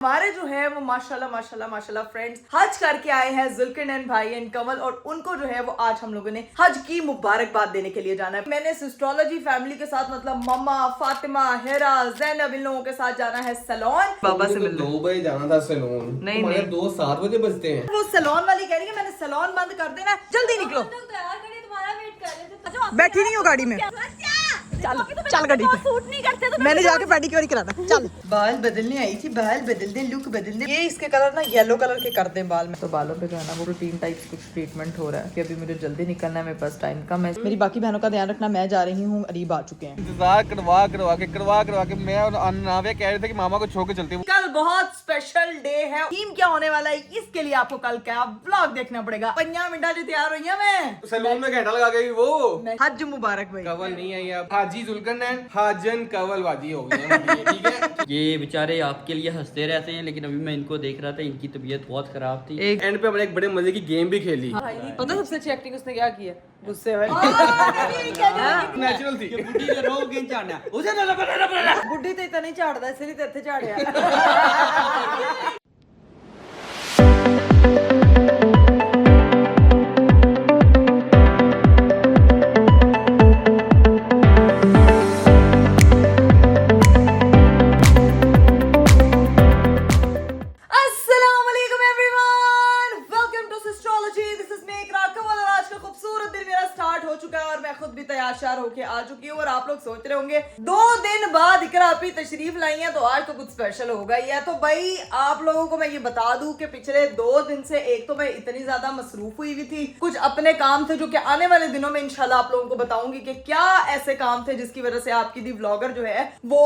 हमारे जो है वो माशाल्लाह माशाल्लाह माशाल्लाह फ्रेंड्स हज करके आए हैं जुल्किन एंड भाई एंड कमल, और उनको जो है वो आज हम लोगों ने हज की मुबारकबाद देने के लिए जाना है। मैंने सिस्ट्रोलॉजी फैमिली के साथ मतलब मम्मा, फातिमा, हेरा, जैनब इन लोगों के साथ जाना है सैलून। बाबा से मिलने 2 बजे जाना था सैलून। नहीं नहीं, 7 बजे बजते हैं। वो सैलून वाली कह रही है मैंने सैलून बंद कर देना, जल्दी निकलो। बैठी नहीं हो गाड़ी में, चल चल गाड़ी पे। सूट नहीं करते तो मैंने जाके पेडिक्योर कराना। चल बाल बदलने आई थी, बाल बदल दे, लुक बदल दे। ये इसके कलर ना येलो कलर के कर दे बाल में। तो बालों पे जो है ना वो रूटीन टाइप कुछ ट्रीटमेंट हो रहा है कि अभी मुझे जल्दी निकलना है, मेरे पास टाइम कम है। मेरी बाकी बहनों का ध्यान रखना, मैं जा रही हूँ, अरीब आ चुके हैं। इंतजार करवा के मैं और नावे कह रहे थे कि मामा को छोड़ के चलते हैं। कल बहुत स्पेशल डे है। थीम क्या होने वाला है इसके लिए आपको कल क्या व्लॉग देखना पड़ेगा। 5 मिनट जी तैयार हुई है मैं सैलून में घंटा लगा गई वो। हज मुबारक भाई। कवल नहीं आई अब, हाजी जुल्कन है, हाजन कवल बाजी हो गई है, ठीक है। ये बेचारे आपके लिए हंसते रहते हैं, लेकिन अभी मैं इनको देख रहा था, इनकी तबीयत बहुत खराब थी। एक एंड पे हमने एक बड़े मजे की गेम भी खेली। पता सबसे अच्छी एक्टिंग उसने क्या की है, गुस्से वाली। नेचुरल थी। बुढ़ी का रोग नहीं चाहना उसे बुढ़ी तो इतना नहीं झाड़दा, इसलिए तो इत्थे झाड़िया। होके आ चुकी हूँ और आप लोग सोच रहे होंगे 2 दिन बाद इकरा अपनी तशरीफ लाई है तो आज तो कुछ स्पेशल होगा ही है। तो भाई आप लोगों को मैं ये बता दूं कि पिछले 2 दिन से एक तो मैं इतनी ज्यादा मसरूफ हुई हुई थी, कुछ अपने काम थे जो कि आने वाले दिनों में इंशाल्लाह आप लोगों को बताऊंगी कि क्या ऐसे काम थे जिसकी वजह से आपकी दी व्लॉगर जो है वो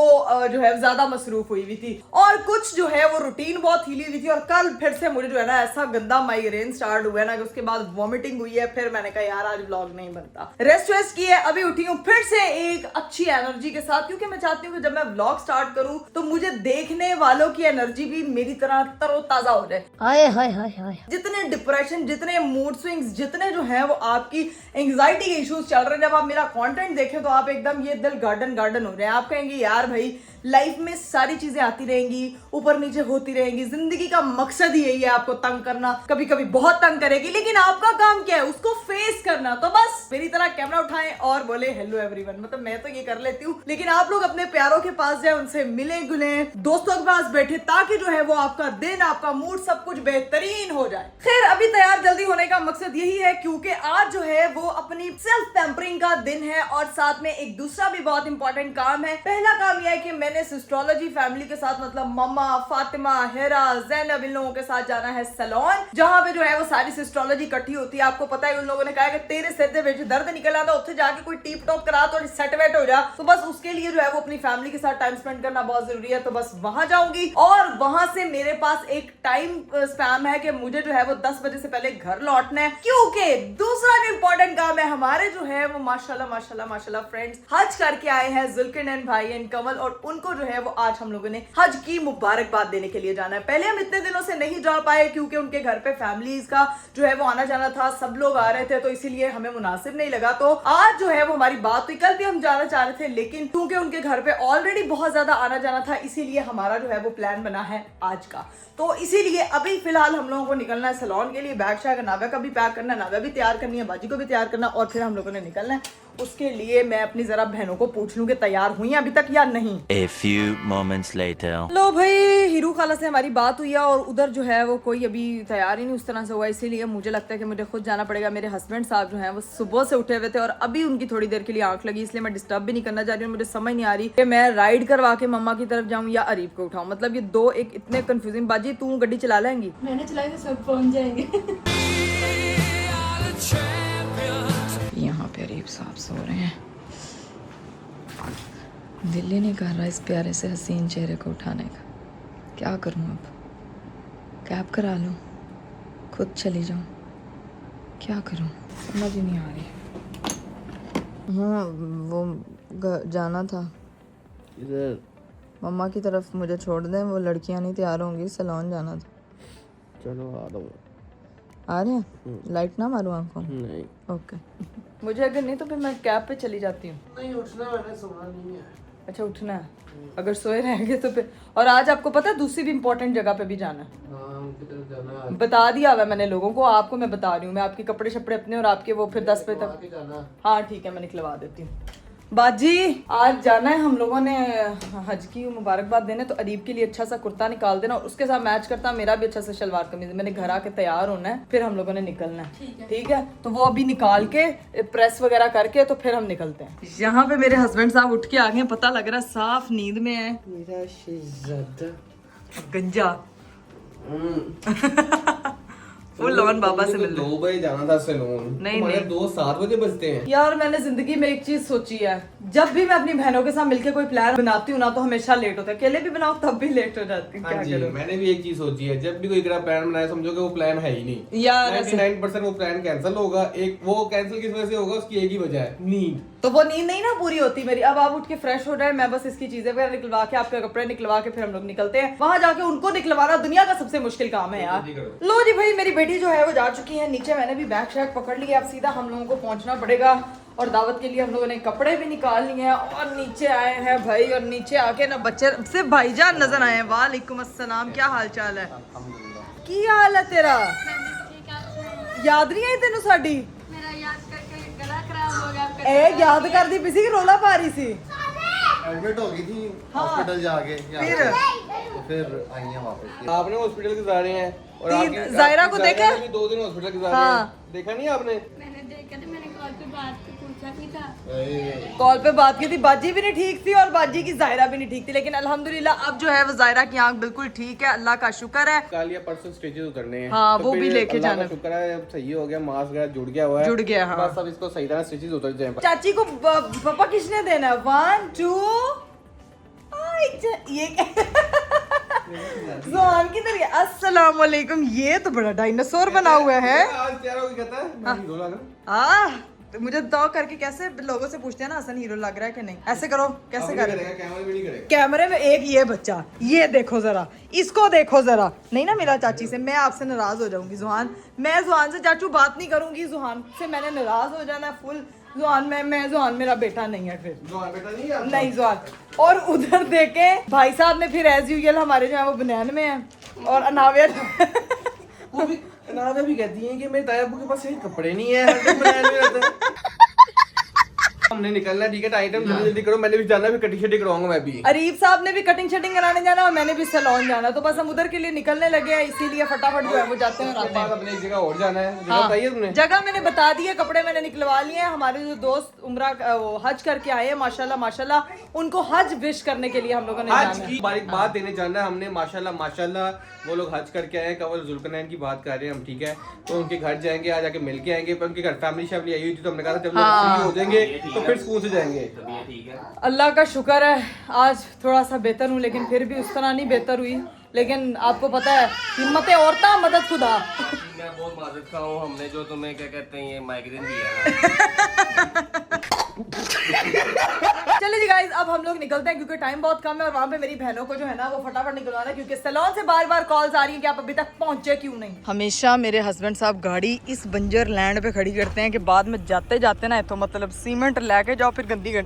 जो है ज्यादा मसरूफ हुई हुई थी, और कुछ जो है वो रूटीन बहुत हिली हुई थी। और कल फिर से मुझे जो है ना ऐसा गंदा माइग्रेन स्टार्ट हुआ है ना कि उसके बाद वॉमिटिंग हुई है। फिर मैंने कहा यार आज व्लॉग नहीं बनता, रेस्ट वेस्ट की है, अभी उठी हूँ फिर से एक अच्छी एनर्जी के साथ, क्योंकि मैं चाहती हूँ कि जब मैं व्लॉग स्टार्ट करूँ तो मुझे देखने वालों की एनर्जी भी मेरी तरह तरोताजा हो जाए। हाय हाय हाय हाय, जितने डिप्रेशन, जितने मूड स्विंग्स, जितने जो है वो आपकी एंग्जाइटी के इश्यूज चल रहे हैं, जब आप मेरा कंटेंट देखें तो आप एकदम ये दिल गार्डन गार्डन हो रहे हैं। आप कहेंगे यार भाई लाइफ में सारी चीजें आती रहेंगी, ऊपर नीचे होती रहेंगी, जिंदगी का मकसद ही यही है आपको तंग करना, कभी कभी बहुत तंग करेगी, लेकिन आपका काम क्या है उसको फेस करना। तो बस मेरी तरह कैमरा उठाएं और बोले हेलो एवरीवन। मतलब मैं तो ये कर लेती हूँ, लेकिन आप लोग अपने प्यारों के पास जाए, उनसे मिले गुले, दोस्तों के पास बैठे, ताकि जो है वो आपका दिन, आपका मूड सब कुछ बेहतरीन हो जाए। खैर अभी तैयार जल्दी होने का मकसद यही है क्योंकि आज जो है वो अपनी सेल्फ पैम्परिंग का दिन है, और साथ में एक दूसरा भी बहुत इंपॉर्टेंट काम है। पहला काम यह है कि मैंने सिस्ट्रोलॉजी फैमिली के साथ मतलब मम्मा, फातिमा, हेरा, जैनब इन लोगों के साथ जाना है सैलून, जहां पे जो है वो सारी सिस्ट्रोलॉजी इकट्ठी होती है। आपको पता है उन लोगों ने कहा कि तेरे सिर दे विच दर्द निकल आता, उत्थे जाके कोई टीप टॉप करा थोड़ी सेट वेट हो जा। तो बस उसके लिए जो है वो अपनी फैमिली के साथ टाइम स्पेंड करना बहुत जरूरी है। तो बस वहां जाऊंगी और वहां से मेरे पास एक टाइम स्पैम है कि मुझे जो है वो 10 बजे से पहले घर लौटना है, क्योंकि दूसरा भी इंपॉर्टेंट काम है। हमारे जो है वो माशाल्लाह माशाल्लाह माशाल्लाह फ्रेंड्स हज करके आए हैं जुल्किन एंड भाई एंड कमल, और उनको जो है वो आज हम लोगों ने हज की मुबारकबाद देने के लिए जाना है। पहले हम इतने दिनों से नहीं जा पाए क्योंकि उनके घर पे फैमिलीज का जो है वो आना जाना था, सब लोग आ रहे थे, तो इसीलिए हमें मुनासिब नहीं लगा। तो आज जो है वो हमारी बात हुई, कल भी हम जाना चाह रहे थे, लेकिन क्योंकि उनके घर पे ऑलरेडी बहुत ज्यादा आना जाना था, इसीलिए हमारा जो है वो प्लान बना है आज का। तो इसीलिए अभी फिलहाल हम लोगों को निकलना है सैलून के लिए। बैग शैग नाव्या का भी पैक करना है, नाव्या भी तैयार करनी है, बाजी को भी तैयार करना, और फिर हम लोगों ने निकलना है। उसके लिए मैं अपनी जरा बहनों को पूछ लूं कि तैयार हुई हैं अभी तक या नहीं। A few moments later. लो भाई, हीरू खाला से हमारी बात हुई है और उधर जो है वो कोई अभी तैयार ही नहीं उस तरह से हुआ, इसीलिए मुझे लगता है कि मुझे खुद जाना पड़ेगा। मेरे हस्बैंड साहब जो हैं वो सुबह से उठे हुए थे और अभी उनकी थोड़ी देर के लिए आंख लगी, इसलिए मैं डिस्टर्ब भी नहीं करना चाह रही हूँ। मुझे समझ नहीं आ रही कि मैं राइड करवा के मम्मा की तरफ जाऊँ या अरीब को उठाऊँ। मतलब ये दो एक इतने कंफ्यूजिंग। बाजी तू गड्डी चला लेंगी? मैंने चलाई तो सब पहुंच जाएंगे। यहाँ पे अरीब साहब सो रहे हैं, दिल ही नहीं कर रहा इस प्यारे से हसीन चेहरे को उठाने का। क्या करूँ अब? कैब करा लूँ, खुद चली जाऊँ, क्या करूँ समझ ही नहीं आ रही। हाँ वो जाना था इधर मम्मा की तरफ, मुझे छोड़ दें, वो लड़कियां नहीं तैयार होंगी, सैलून जाना था। चलो आ रहा हूँ। आ रहे हैं? लाइट ना मारूं आंखों? नहीं ओके। मुझे अगर नहीं तो फिर मैं कैब पे चली जाती हूँ। नहीं उठना, मैंने सोना नहीं है। अच्छा उठना है, अगर सोए रहेंगे तो फिर। और आज आपको पता है दूसरी भी इम्पोर्टेंट जगह पे भी जाना है। बता दिया हुआ है मैंने लोगों को, आपको मैं बता रही हूँ। मैं आपके कपड़े शपड़े अपने और आपके वो फिर 10 बजे तक। हाँ ठीक है, मैं निकलवा देती हूँ। बाजी आज जाना है हम लोगों ने हज की मुबारकबाद देने, तो अरीब के लिए अच्छा सा कुर्ता निकाल देना और उसके साथ मैच करता मेरा भी अच्छा सा शलवार कमीज। मैंने घर आके तैयार होना है, फिर हम लोगों ने निकलना है। ठीक है, तो वो अभी निकाल के प्रेस वगैरह करके तो फिर हम निकलते हैं। यहाँ पे मेरे हस्बैंड साहब उठ के आ गए, पता लग रहा है साफ नींद में है। मेरा शहजादा गंजा फुल ऑन बाबा से मिलने। 2 बजे जाना था सैलून। नहीं, तुम्हारे नहीं। 7 बजे बजते हैं। यार मैंने जिंदगी में एक चीज सोची है, जब भी मैं अपनी बहनों के साथ मिलके कोई प्लान बनाती हूँ ना तो हमेशा लेट होता है। अकेले भी बनाओ तब भी लेट हो जाती हूँ। हाँ जी, मैंने भी एक चीज सोची है, जब भी कोई प्लान बनाए समझो कि वो प्लान है ही नहीं यार 99% वो प्लान कैंसिल होगा। एक वो कैंसिल किस वजह से होगा, उसकी एक ही वजह है, नींद। तो वो नींद नहीं ना पूरी होती मेरी। अब आप उठ के फ्रेश हो जाए, मैं बस इसकी चीजें वगैरह निकलवा के आपके कपड़े निकलवा के फिर हम लोग निकलते हैं। वहां जाके उनको निकलवाना दुनिया का सबसे मुश्किल काम है यार। लो जी भाई, मेरी बेटी जो है वो जा चुकी है नीचे, मैंने भी बैग शैग पकड़ लिया। अब सीधा हम लोगों को पहुंचना पड़ेगा और दावत के लिए हम लोगों ने कपड़े भी निकाल लिए हैं और नीचे आए हैं भाई। और नीचे आके ना बच्चे सिर्फ भाईजान नजर आए हैं। वालेकुम अस्सलाम, क्या हाल चाल है? की हाल है तेरा? याद नहीं आई तेनू साडी? मेरा याद करके गला खराब हो गया। ए याद कर दी पिसी की रोला पा रही सी। एडमिट हो गई थी हॉस्पिटल जाके, फिर आई हैं वापस। आपने हॉस्पिटल गुजारे हैं और तीन- आपकी जायरा को देखा? 2 दिन हॉस्पिटल गुजारे हाँ। हैं, देखा नहीं आपने? मैंने देखा तो मैंने कॉल पे बात पे पूछा भी था। कॉल पे बात की थी, बाजी भी नहीं ठीक थी और बाजी की जायरा भी नहीं ठीक थी, लेकिन अल्हम्दुलिल्लाह अब जो है वो जायरा की आंख बिल्कुल ठीक है, अल्लाह का शुक्र है। कल या परसों स्टिचेस उतरने हैं। हाँ, तो वो फिर भी लेके अल्लाह जाना। का शुक्र है, अब सही हो गया, मास्क वगैरह जुड़ गया हुआ है। जुड़ गया, हाँ। बस अब इसको सही तरह स्टिचेस उतर जाए। चाची को पापा किसने देना है? 1 2 ये ज़ुबान किधर है? अस्सलाम वालेकुम। ये तो बड़ा डायनासोर बना हुआ है। आज तेरा को कहता है मैं हीरो लग रहा तो मुझे बताओ करके कैसे लोगों से पूछते हैं ना हसन हीरो लग रहा है कि नहीं। ऐसे करो, कैसे हूं। करें? करेगा कैमरे में नहीं करेगा। कैमरे में एक ये बच्चा, ये देखो जरा, इसको देखो जरा। नहीं ना मेरा चाची से, मैं आपसे नाराज हो जाऊंगी जुहान। मैं जुहान से चाचू बात नहीं करूंगी, जुहान से मैंने नाराज हो जाना फुल। जुहान मैं जुहान मेरा बेटा नहीं है फिर। जुहान बेटा नहीं है आपका? नहीं जुहान। और उधर देखे भाई साहब ने फिर एज यूजुअल हमारे जो है वो बनियान में है और अनाविया वो भी नादा भी कहती है कि मेरे ताया अब्बू के पास यही कपड़े नहीं है, हर दिन बनाने में रहता है। हमने निकलना, ठीक है, आइटम जल्दी जल्दी करो, मैंने भी जाना, फिर कटिंग शटिंग करवाऊंगा मैं भी। अरीब साहब ने भी कटिंग शटिंग कराने जाना और मैंने भी सैलून जाना, तो बस हम उधर के लिए निकलने लगे हैं, इसीलिए फटाफट जो है वो जाते हैं और उसके आते बाद हैं। अपने एक जगह और जाना है। जगह हाँ, बताइए तुमने? जगह मैंने बता दी है, कपड़े मैंने निकलवा लिए हैं। हमारे जो दोस्त उम्रा वो हज करके आए हैं माशाल्लाह माशाल्लाह, उनको हज विश करने के लिए हम लोगों ने हज जाना की है। बारीक बात देने जाना है हमने, माशाल्लाह माशाल्लाह। वो लोग हज करके आए हैं, कवल जुल्करनैन की बात कर रहे हैं हम, ठीक है। तो उनके घर जाएंगे, आज आके मिल के आएंगे। पर उनके घर फैमिली शैमिली आई हुई थी, तो हमने कहा था जब लोग हाँ। फ्री हो जाएंगे तो फिर स्कूल से जाएंगे। अल्लाह का शुक्र है आज थोड़ा सा बेहतर हूँ, लेकिन फिर भी उस तरह नहीं बेहतर हुई। लेकिन आपको पता है हिम्मत औरता मदद खुदा। मैं बहुत माजरत खा हूँ, हमने जो तुम्हें क्या कहते हैं ये माइग्रेन दिया है। चलिए जी गाइस, अब हम लोग निकलते हैं क्योंकि टाइम बहुत कम है और वहाँ पे मेरी बहनों को जो है ना वो फटाफट निकलवाना है, क्योंकि सैलून से बार बार कॉल्स आ रही हैं कि आप अभी तक पहुंचे क्यों नहीं। हमेशा मेरे हस्बैंड साहब गाड़ी इस बंजर लैंड पे खड़ी करते हैं कि बाद में जाते जाते ना तो मतलब सीमेंट लेके जाओ, फिर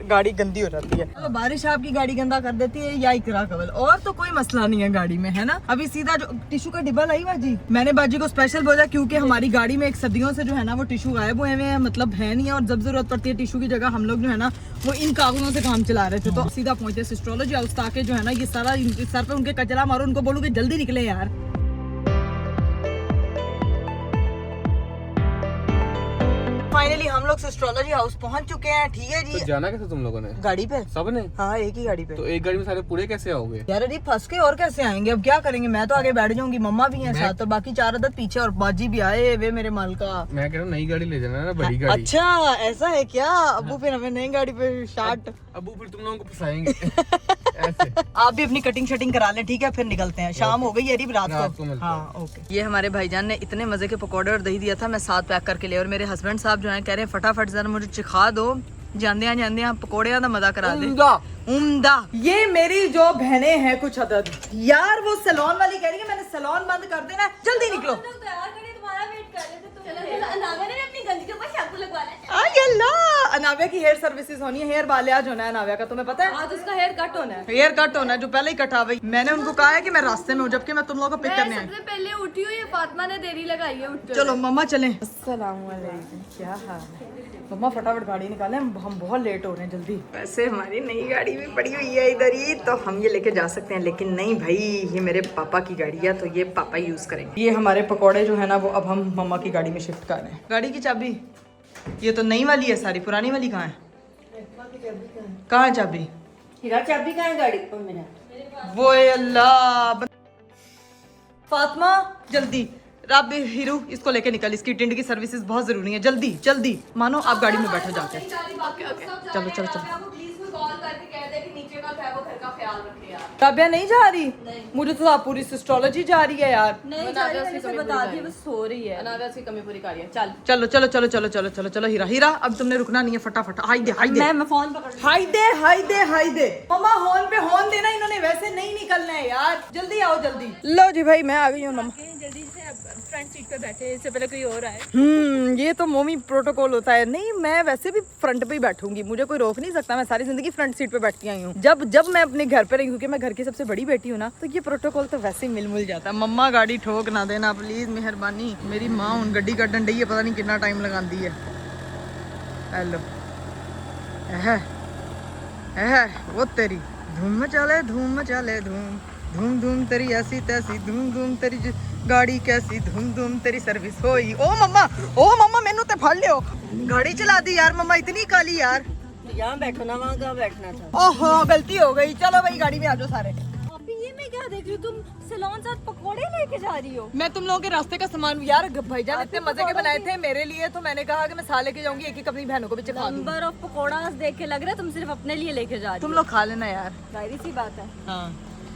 गाड़ी गंदी हो जाती है। तो बारिश आपकी गाड़ी गंदा कर देती है या इकरा कवल, और तो कोई मसला नहीं है गाड़ी में, है ना। अभी सीधा जो टिश्यू का डिब्बा लाई बाजी, मैंने बाजी को स्पेशल बोला क्योंकि हमारी गाड़ी में एक सदियों से जो है ना वो टिश्यू गायब हुए हैं, मतलब है नहीं है, और जब जरूरत पड़ती है टिश्यू की जगह हम लोग जो है ना वो इन कागजों से काम चला रहे थे। तो सीधा पहुंचे एस्ट्रोलॉजी हाउस ताकि जो है ना ये सारा इनके सर पे उनके कचरा मारो, उनको बोलो कि जल्दी निकले यार। फाइनली हम लोग एस्ट्रोलॉजी हाउस पहुंच चुके हैं, ठीक है तो जी। जाना कैसे तुम लोगों ने? गाड़ी पे सब ने? हाँ, एक ही गाड़ी पे। तो एक गाड़ी में सारे पूरे कैसे आओगे? यार अरे फंस के और कैसे आएंगे, अब क्या करेंगे। मैं तो आगे बैठ जाऊंगी, मम्मा भी हैं साथ और बाकी 4 अदद पीछे, और बाजी भी आए वे मेरे माल का। मैं कह रहा हूँ नई गाड़ी ले जाना ना, बड़ी गाड़ी। अच्छा ऐसा है क्या? अबू फिर हमें नई गाड़ी पे शार्ट। अबू फिर तुम लोगों को फंसाएंगे ऐसे। आप भी अपनी कटिंग शटिंग करा लें, ठीक है, फिर निकलते हैं। शाम हो गई है रात रात को को। मिलते हैं। हाँ ओके। ये हमारे भाईजान ने इतने मजे के पकौड़े और दही दिया था, मैं साथ पैक करके ले, और मेरे हस्बैंड साहब जो है कह रहे हैं फटाफट जरा मुझे चिखा दो, जांदे पकौड़े का मजा करा दे। उम्दा। ये मेरी जो बहनें हैं कुछ अदद, यार वो सैलून वाली कह रही है मैंने सैलून बंद कर देना है, जल्दी निकलो। तुम्हारा वेट कर रहे थे तुम। चलो अनामिया ने अपनी गंदी के ऊपर शैम्पू लगवाना है। अल्लाह, अनामिया की की हेयर सर्विसेज होनी है, हेयर बाले आज होना है नाव्या का, तुम्हें पता है? आज उसका हेयर कट होना है। हेयर कट होना है, जो पहले ही कटा हुई। मैंने उनको कहा है कि मैं रास्ते में हूँ, जबकि मैं तुम लोगों को पिक करने आई। सबसे पहले उठी हुई है, फातिमा ने देरी लगाई है उठते चलो मम्मा चलें। अस्सलाम वालेकुम, क्या हाल है? मम्मा फटाफट गाड़ी निकालें, हम बहुत लेट हो रहे हैं, जल्दी। वैसे हमारी नई गाड़ी भी पड़ी हुई है इधर ही, तो हम ये लेके जा सकते हैं, लेकिन नहीं भाई, ये मेरे पापा की गाड़ी है, तो ये पापा यूज करेंगे। ये हमारे पकौड़े जो है ना, वो अब हम मम्मा की गाड़ी में शिफ्ट कर रहे हैं। गाड़ी की चाबी ये तो नई वाली है सारी, पुरानी वाली कहाँ है? कहाँ है चाबी? चाबी कहाँ है गाड़ी पर मेरा? वो अल्लाह। फातिमा जल्दी, राबी हीरू इसको लेके निकल, इसकी टिंड की सर्विसेज बहुत जरूरी है, जल्दी जल्दी मानो, आप गाड़ी में बैठो जाके। चलो चलो चलो। राबिया नहीं जा रही? मुझे तो आप पूरी सिस्टोलॉजी जा रही है यार। नहीं जा रही, मैंने उसे बता दिया, बस सो रही है। उसकी कमी पूरी कर रही है। चल चलो चलो चलो चलो चलो चलो चलो हीरा हीरा, अब तुमने रुकना नहीं है, फटाफट हाई दे हाई दे। मैं फोन पकड़ हाई दे हाई दे हाई दे। मम्मा हॉर्न पे हॉर्न देना, इन्होंने वैसे नहीं निकलना है यार, जल्दी आओ जल्दी। लो जी भाई मैं आ गई हूँ मम्मा। जल्दी से फ्रंट सीट पे बैठे, इससे पहले कोई और आए। ये तो मोमी प्रोटोकॉल होता है। नहीं मैं वैसे भी फ्रंट पे ही बैठूंगी, मुझे कोई रोक नहीं सकता, मैं सारी जिंदगी फ्रंट सीट पे बैठती आई हूँ। जब मैं अपने घर पे रही, क्योंकि मैं घर की सबसे बड़ी बेटी हूँ ना, तो ये प्रोटोकॉल तो वैसे ही मिल जाता है। मम्मा गाड़ी ठोक ना देना प्लीज, मेहरबानी। मेरी माँ उन गड्डी कटन डई है, पता नहीं कितना टाइम लगाती है। हेलो वो तेरी धूम मचाले धूम मचाले धूम धूम धूम तेरी ऐसी तैसी धूम धूम तेरी गाड़ी कैसी धूम धूम तेरी सर्विस होई। ओ मम्मा मैनू ते फड़ लियो, गाड़ी चला दी यार मम्मा, इतनी काली यार। यहाँ बैठो ना, वहाँ कहाँ बैठना था? ओहो गलती हो गई, चलो भाई गाड़ी में आ जाओ सारे। अभी ये मैं क्या देख रही हूँ, तुम सैलून साथ पकोड़े लेके जा रही हो? मैं तुम लोगों के रास्ते का सामान यार भाईजान इतने मजे के बनाए थे मेरे लिए, तो मैंने कहा कि मैं साथ लेके जाऊंगी, एक एक अपनी बहनों को भी चखा दूंगी। नंबर ऑफ पकोड़ा देख के लग रहा है तुम सिर्फ अपने लिए लेके जा रही तुम लोग खा लेना यार। हो। जाहिर सी बात है। हाँ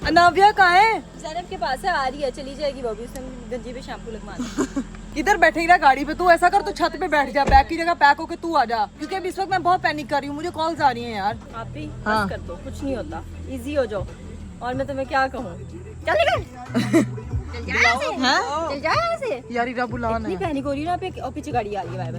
नाव्या कहाँ है? ज़ैनब के पास है, आ रही है, चली जाएगी वो भी, उसने गंजी पे शैम्पू लगवाना। इधर बैठे रहा गाड़ी पे, तू ऐसा कर, तू छत पे बैठ जा, बैग की जगह पैक होके तू आ जा, क्योंकि अभी इस वक्त मैं बहुत पैनिक कर रही हूँ, मुझे कॉल्स आ रही हैं यार। आप भी हाँ। बस कर दो, कुछ नहीं होता, इजी हो जाओ। और मैं तुम्हें क्या कहूँ, चल जाए ऐसे यार इरा बुला इतनी पैनिक हो रही है ना पे, और पीछे गाड़ी आ रही है।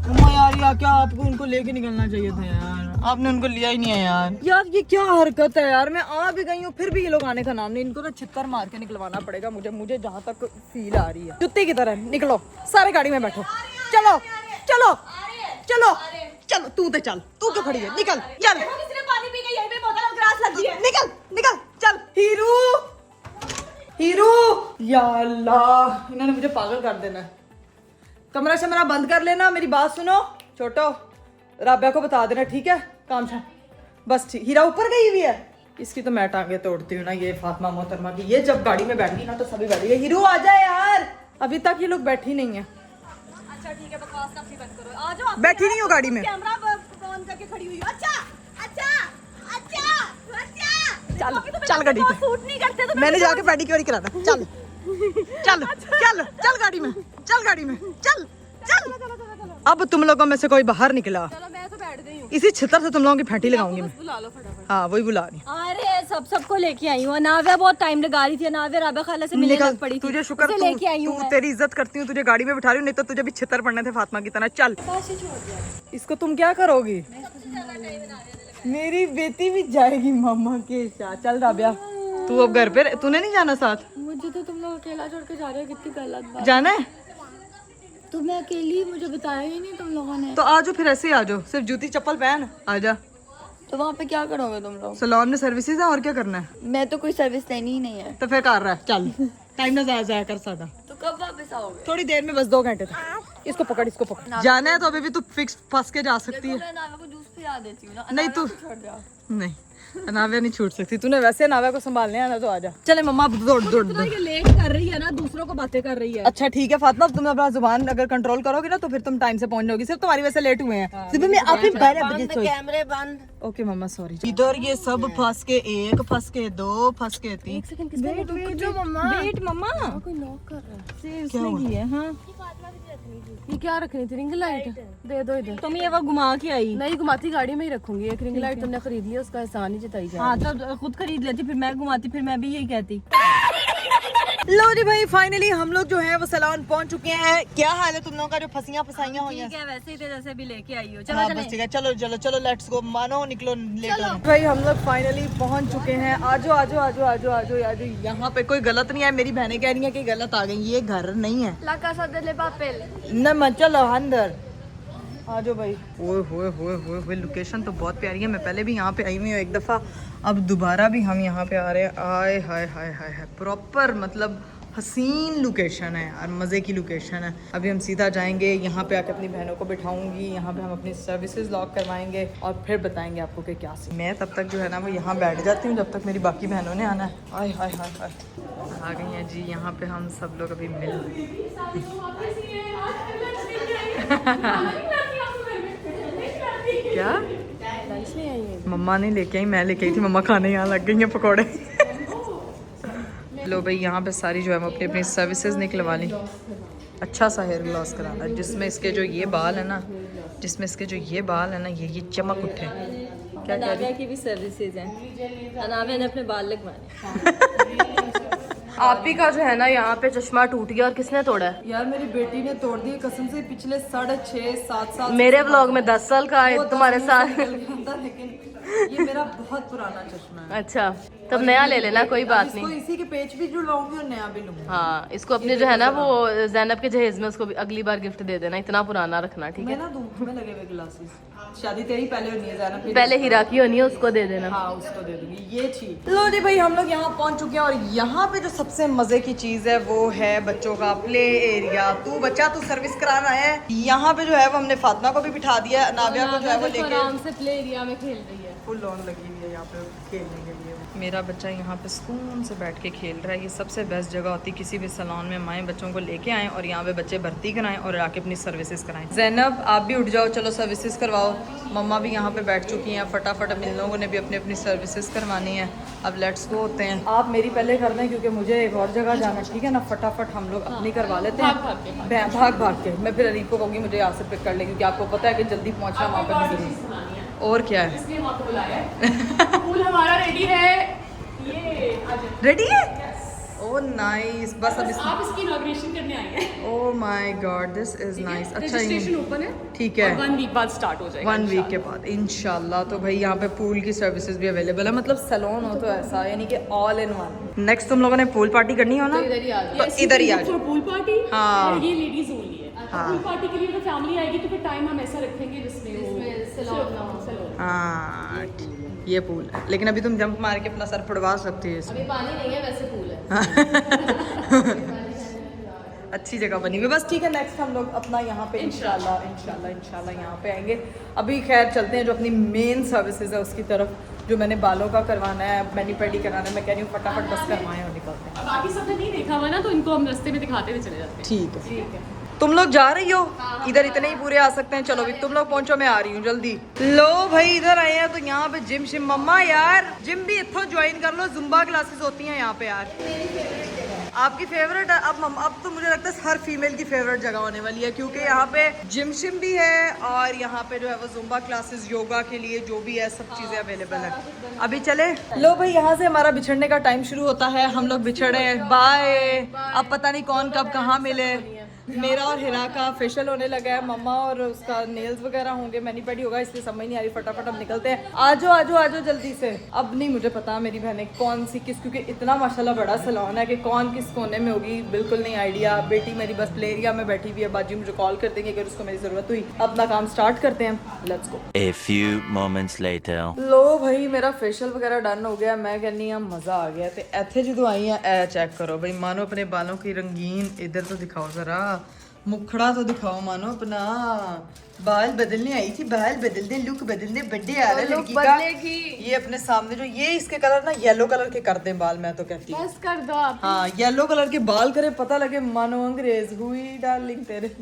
बाय यार क्या आपको उनको लेके निकलना चाहिए था यार, आपने उनको लिया ही नहीं है यार। यार ये क्या हरकत है यार, मैं आ भी गई हूँ फिर भी ये लोग आने का नाम नहीं। इनको तो छित्तर मार के निकलवाना पड़ेगा मुझे जहाँ तक फील आ रही है। जुत्ते की तरह निकलो सारे, गाड़ी में बैठो, चलो चलो चलो चलो। तू तो चल, तू क्यों खड़ी है, निकल चल। पानी पी गई, यहीं पे बोतल ग्लास लगी है। निकल निकल चल। हीरू या अल्लाह, इन्होंने मुझे पागल कर देना है। कमरा शमरा बंद कर लेना, मेरी बात सुनो छोटो, राबिया को बता देना ठीक है, काम था बस। ठीक, हीरा ऊपर गई हुई है, इसकी तो मैं टांगे तोड़ती हूँ ना, ये फातिमा मोहतरमा की। ये जब गाड़ी में बैठ गई ना तो सभी बैठ गए। हीरू आ जाए यार, अभी तक ये लोग बैठी नहीं है। अच्छा ठीक है, बकवास काफी बंद करो, आ जाओ। बैठी नहीं हो गाड़ी में, कैमरा ऑन करके खड़ी हुई हो। अच्छा अच्छा अच्छा अच्छा, चल चल गाड़ी पे, सूट नहीं करते तो मैंने जाके पेडिक्योर कराना। चल चल चल चल गाड़ी में, चल गाड़ी में, चल चल। अब तुम लोगों में से कोई बाहर निकला, चलो मैं तो बैठ गई हूँ। इसी छितर से तुम लोगों की फेंटी लगाऊंगी मैं। बुला लो फटाफट। हाँ वही बुला रही। अरे सबको लेके आई हूँ। नाव्या बहुत टाइम लगा रही थी, नाव्या राबा खाला से मिलने लग पड़ी थी, तुझे शुक्र उसे तू लेके आई हूँ मैं। तेरी इज्जत करती हूँ, तुझे गाड़ी में बिठा रही हूँ, नहीं तो तुझे भी छितर पड़ने थे फातिमा की तरह। चल इसको तुम क्या करोगी, मेरी बेटी भी जाएगी मामा के साथ। चल राबिया तू अब घर पे, तूने नहीं जाना साथ? मुझे तो तुम लोग अकेला छोड़ के जा रहे हो, कितनी गलत बात। जाना है तो मैं अकेली, मुझे बताया ही नहीं तुम लोगों ने। तो आ जाओ, फिर ऐसे ही आ जाओ, सिर्फ जूती चप्पल पहन आ जा। तो वहाँ पे क्या करोगे तुम लोग? सैलून में सर्विसेज है और क्या करना है। मैं तो कोई सर्विस लेनी ही नहीं है। तो फिर कर रहा है, चल टाइम ना जाया कर सादा। तो कब वापस आओगे? थोड़ी देर में, बस 2 घंटे तक। इसको पकड़, इसको पकड़। जाना है तो अभी भी तू फिक्स फंस के जा सकती है। मैं नाव्या को जूस पिला देती हूँ ना। नहीं तू छोड़ दो। नहीं, अनाव्या नहीं छूट सकती, तूने वैसे अनाव्या को संभालने आना तो आजा। चले मम्मा दौड़ दौड़ दौड़। ये लेट कर रही है ना, दूसरों को बातें कर रही है। अच्छा ठीक है फातिमा, अब तुम अपना जुबान अगर कंट्रोल करोगी ना तो फिर तुम टाइम से पहुंच जाओगी। सिर्फ तुम्हारी वजह से लेट हुए हैं। सिर्फ मैं आप ही 12 बजे सोई। कैमरे बंद। ओके मम्मा सॉरी। इधर ये सब फंस के 1 फंस के 2 फंस के 3। वेट मम्मा, कोई नॉक कर रहा है। क्या हुआ? हाँ ये क्या रखनी थी, रिंग लाइट दे दो इधर। तुम ये वो घुमा के आई? नहीं घुमाती, गाड़ी में ही रखूंगी। एक रिंग लाइट तुमने खरीद लिया, उसका एहसान ही जताई जाए। हाँ तो खुद खरीद लेती, फिर मैं घुमाती, फिर मैं भी यही कहती। लो जी भाई फाइनली हम लोग जो है वो सैलून पहुंच चुके हैं। क्या हाल है तुम लोगों का जो फंसियां फसाइयां हुई हैं? ठीक है, वैसे ही थे जैसे भी लेके आई हो। हाँ, बस ठीक है, चलो चलो चलो लेट्स गो, मानो निकलो लेट हो। भाई हम लोग फाइनली पहुंच चुके हैं। आजो आजो आजो आजो आजो आजो। यहाँ पे कोई गलत नहीं है, मेरी बहनें कह रही हैं कि गलत आ गई, ये घर नहीं है। ला casa de papel। न मत चलो अंदर आजो भाई। ओए होए होए होए होए, लोकेशन तो बहुत प्यारी है। मैं पहले भी यहाँ पे आई हुई हूँ एक दफ़ा, अब दोबारा भी हम यहाँ पे आ रहे हैं। आए हाय हाय हाय हाय, प्रॉपर मतलब हसीन लोकेशन है और मज़े की लोकेशन है। अभी हम सीधा जाएंगे, यहाँ पे आके अपनी बहनों को बिठाऊंगी, यहाँ पे हम अपनी सर्विसेज लॉक करवाएंगे और फिर बताएंगे आपको कि क्या सी। मैं तब तक जो है ना वो यहाँ बैठ जाती हूँ जब तक मेरी बाकी बहनों ने आना है। आय हाय हाय हाय, आ गई हैं जी। यहाँ पे हम सब लोग अभी मिल क्या मम्मा नहीं लेके आई, मैं लेके आई थी। मम्मा खाने यहाँ लग गई हैं पकौड़े। लो भाई यहाँ पे सारी जो है वो अपनी अपनी सर्विसेज निकलवा ली। अच्छा सा हेयर ग्लॉस कराना है जिसमें इसके जो ये बाल है ना, जिसमें इसके जो ये बाल है ना, ये चमक उठे। क्या कह रही? की भी सर्विसेज हैं। अनामिया ने अपने बाल लगवाने। आप ही का जो है ना यहाँ पे चश्मा टूट गया और किसने तोड़ा है? यार मेरी बेटी ने तोड़ दिया कसम से। पिछले 6.5-7 साल मेरे व्लॉग में 10 साल का है तुम्हारे साथ। लेकिन ये मेरा बहुत पुराना चश्मा है। अच्छा, तब नया ले लेना, कोई बात इसको नहीं। इसी के पेच भी जुड़वाऊंगी और नया भी लूंगी। हाँ, इसको अपने जो है ना वो जैनब के जहेज में उसको भी अगली बार गिफ्ट दे देना, इतना पुराना रखना, ठीक मैं है? ना दूं में लगे हुए ग्लासेस। शादी तेरी पहले होनी है ज़ैनब की। पहले हीरा की होनी है, उसको दे देना। हाँ उसको दे दूंगी, ये चीज। लो जी भाई हम लोग यहाँ पहुँच चुके हैं और यहाँ पे जो सबसे मजे की चीज है वो है बच्चों का प्ले एरिया। तू बच्चा तू सर्विस कराना है। यहाँ पे जो है वो हमने फातिमा को भी बिठा दिया है, नाबिया को जो है वो लेके आराम से प्ले एरिया में खेल रही है। फुल लॉन लगी हुई है यहाँ पे खेलने के लिए। मेरा बच्चा यहाँ पे सुकून से बैठ के खेल रहा है। ये सबसे बेस्ट जगह होती है किसी भी सैलून में, माएँ बच्चों को लेके आएँ और यहाँ पे बच्चे भर्ती कराएं और आके अपनी सर्विसेज कराएं। ज़ैनब आप भी उठ जाओ, चलो सर्विसेज करवाओ। मम्मा भी यहाँ पे बैठ चुकी हैं फटाफट। अब इन लोगों ने भी अपनी अपनी सर्विसेज करवानी है। अब लेट्स गो होते हैं। आप मेरी पहले कर दें क्योंकि मुझे एक और जगह जाना है, ठीक है ना? फटाफट हम लोग अपनी करवा लेते हैं भाग भाग के। मैं फिर अरीब को कहूँगी मुझे यहाँ से पिक कर ले, क्योंकि आपको पता है कि जल्दी पहुँचना वहाँ पर नहीं। और क्या है? फूल हमारा रेडी है, ये रेडी है? Oh nice. बस अब आप इसकी इनॉग्रेशन करने आए हैं। Oh my God this is nice. अच्छा रजिस्ट्रेशन ओपन है, ठीक है, 1 वीक बाद स्टार्ट हो जाएगा। 1 वीक के बाद इंशाल्लाह। तो भाई यहाँ पे पूल की सर्विसेज भी अवेलेबल है, मतलब सैलून हो तो ऐसा, यानी कि ऑल इन वन। नेक्स्ट तुम लोगों ने पूल पार्टी करनी हो ना, इधर ही आ जाओ। तो इधर ही आ जाओ। पूल पार्टी, हाँ। ये लेडीज ओनली है। पूल पार्टी के लिए तो फैमिली आएगी तो फिर टाइम हम ऐसा रखेंगे जिसमें सैलून ना हो। हाँ ये पूल है, लेकिन अभी तुम जंप मार के अपना सर फुड़वा सकती हो इसमें। अभी पानी नहीं है, वैसे पूल है। अच्छी जगह बनी हुई। बस ठीक है, नेक्स्ट हम लोग अपना यहाँ पे इंशाल्लाह यहाँ पे आएंगे। अभी खैर चलते हैं जो अपनी मेन सर्विसेज है उसकी तरफ, जो मैंने बालों का करवाना है, मैनी पेडी कराना है। मैं कह रही हूँ फटाफट बस करवाएं और निकलते हैं। बाकी सबने नहीं देखा हुआ ना, तो इनको हम रास्ते में दिखाते हुए चले जाते हैं। ठीक है। तुम लोग जा रही हो? इधर इतने ही पूरे आ सकते हैं। चलो भी तुम लोग पहुंचो, मैं आ रही हूँ जल्दी। लो भाई इधर आए हैं तो यहाँ पे जिम शिम। मम्मा यार जिम भी इतना ज्वाइन कर लो, जुम्बा क्लासेस होती हैं यहाँ पे यार। आपकी फेवरेट है? अब तो मुझे लगता है हर फीमेल की फेवरेट जगह होने वाली है, क्योंकि यहाँ पे जिम शिम भी है और यहाँ पे जो है वो जुम्बा क्लासेस, योगा के लिए जो भी है सब चीजें अवेलेबल है। अभी चले। लो भाई यहाँ से हमारा बिछड़ने का टाइम शुरू होता है। हम लोग बिछड़े, बाय। अब पता नहीं कौन कब कहाँ मिले। मेरा और हिरा का फेशियल होने लगा है, मम्मा और उसका नेल्स वगैरह होंगे, मैनी पेडी होगा, इसलिए समझ नहीं आ रही। फटाफट अब निकलते हैं। आजो आजो आजो जल्दी से। अब नहीं मुझे पता मेरी बहनें कौन सी किस, क्योंकि इतना माशाल्लाह बड़ा सैलून है कि कौन किस कोने में होगी बिल्कुल नहीं आइडिया। बेटी मेरी बस प्ले एरिया में बैठी हुई है, बाजी मुझे कॉल कर देंगे अगर उसको मेरी जरूरत हुई। अपना काम स्टार्ट करते हैं, let's go. A few moments later. लो भाई मेरा फेशियल वगैरह डन हो गया। मैं कहनी हाँ मजा आ गया। तो इतने जो आई है ए चेक करो भाई, मानो अपने बालों की रंगीन। इधर तो दिखाओ जरा, मुखड़ा तो दिखाओ, मानो अपना बाल बदलने आई थी, बाल बदलने, लुक बदलने, बर्थडे आ रहा है लड़की का। ये अपने सामने जो ये इसके कलर ना येलो कलर के कर दें बाल, मैं तो कहती हूँ बस कर दो आप। हाँ येलो कलर के बाल करे, पता लगे मानो अंग्रेज हुई डार्लिंग तेरे।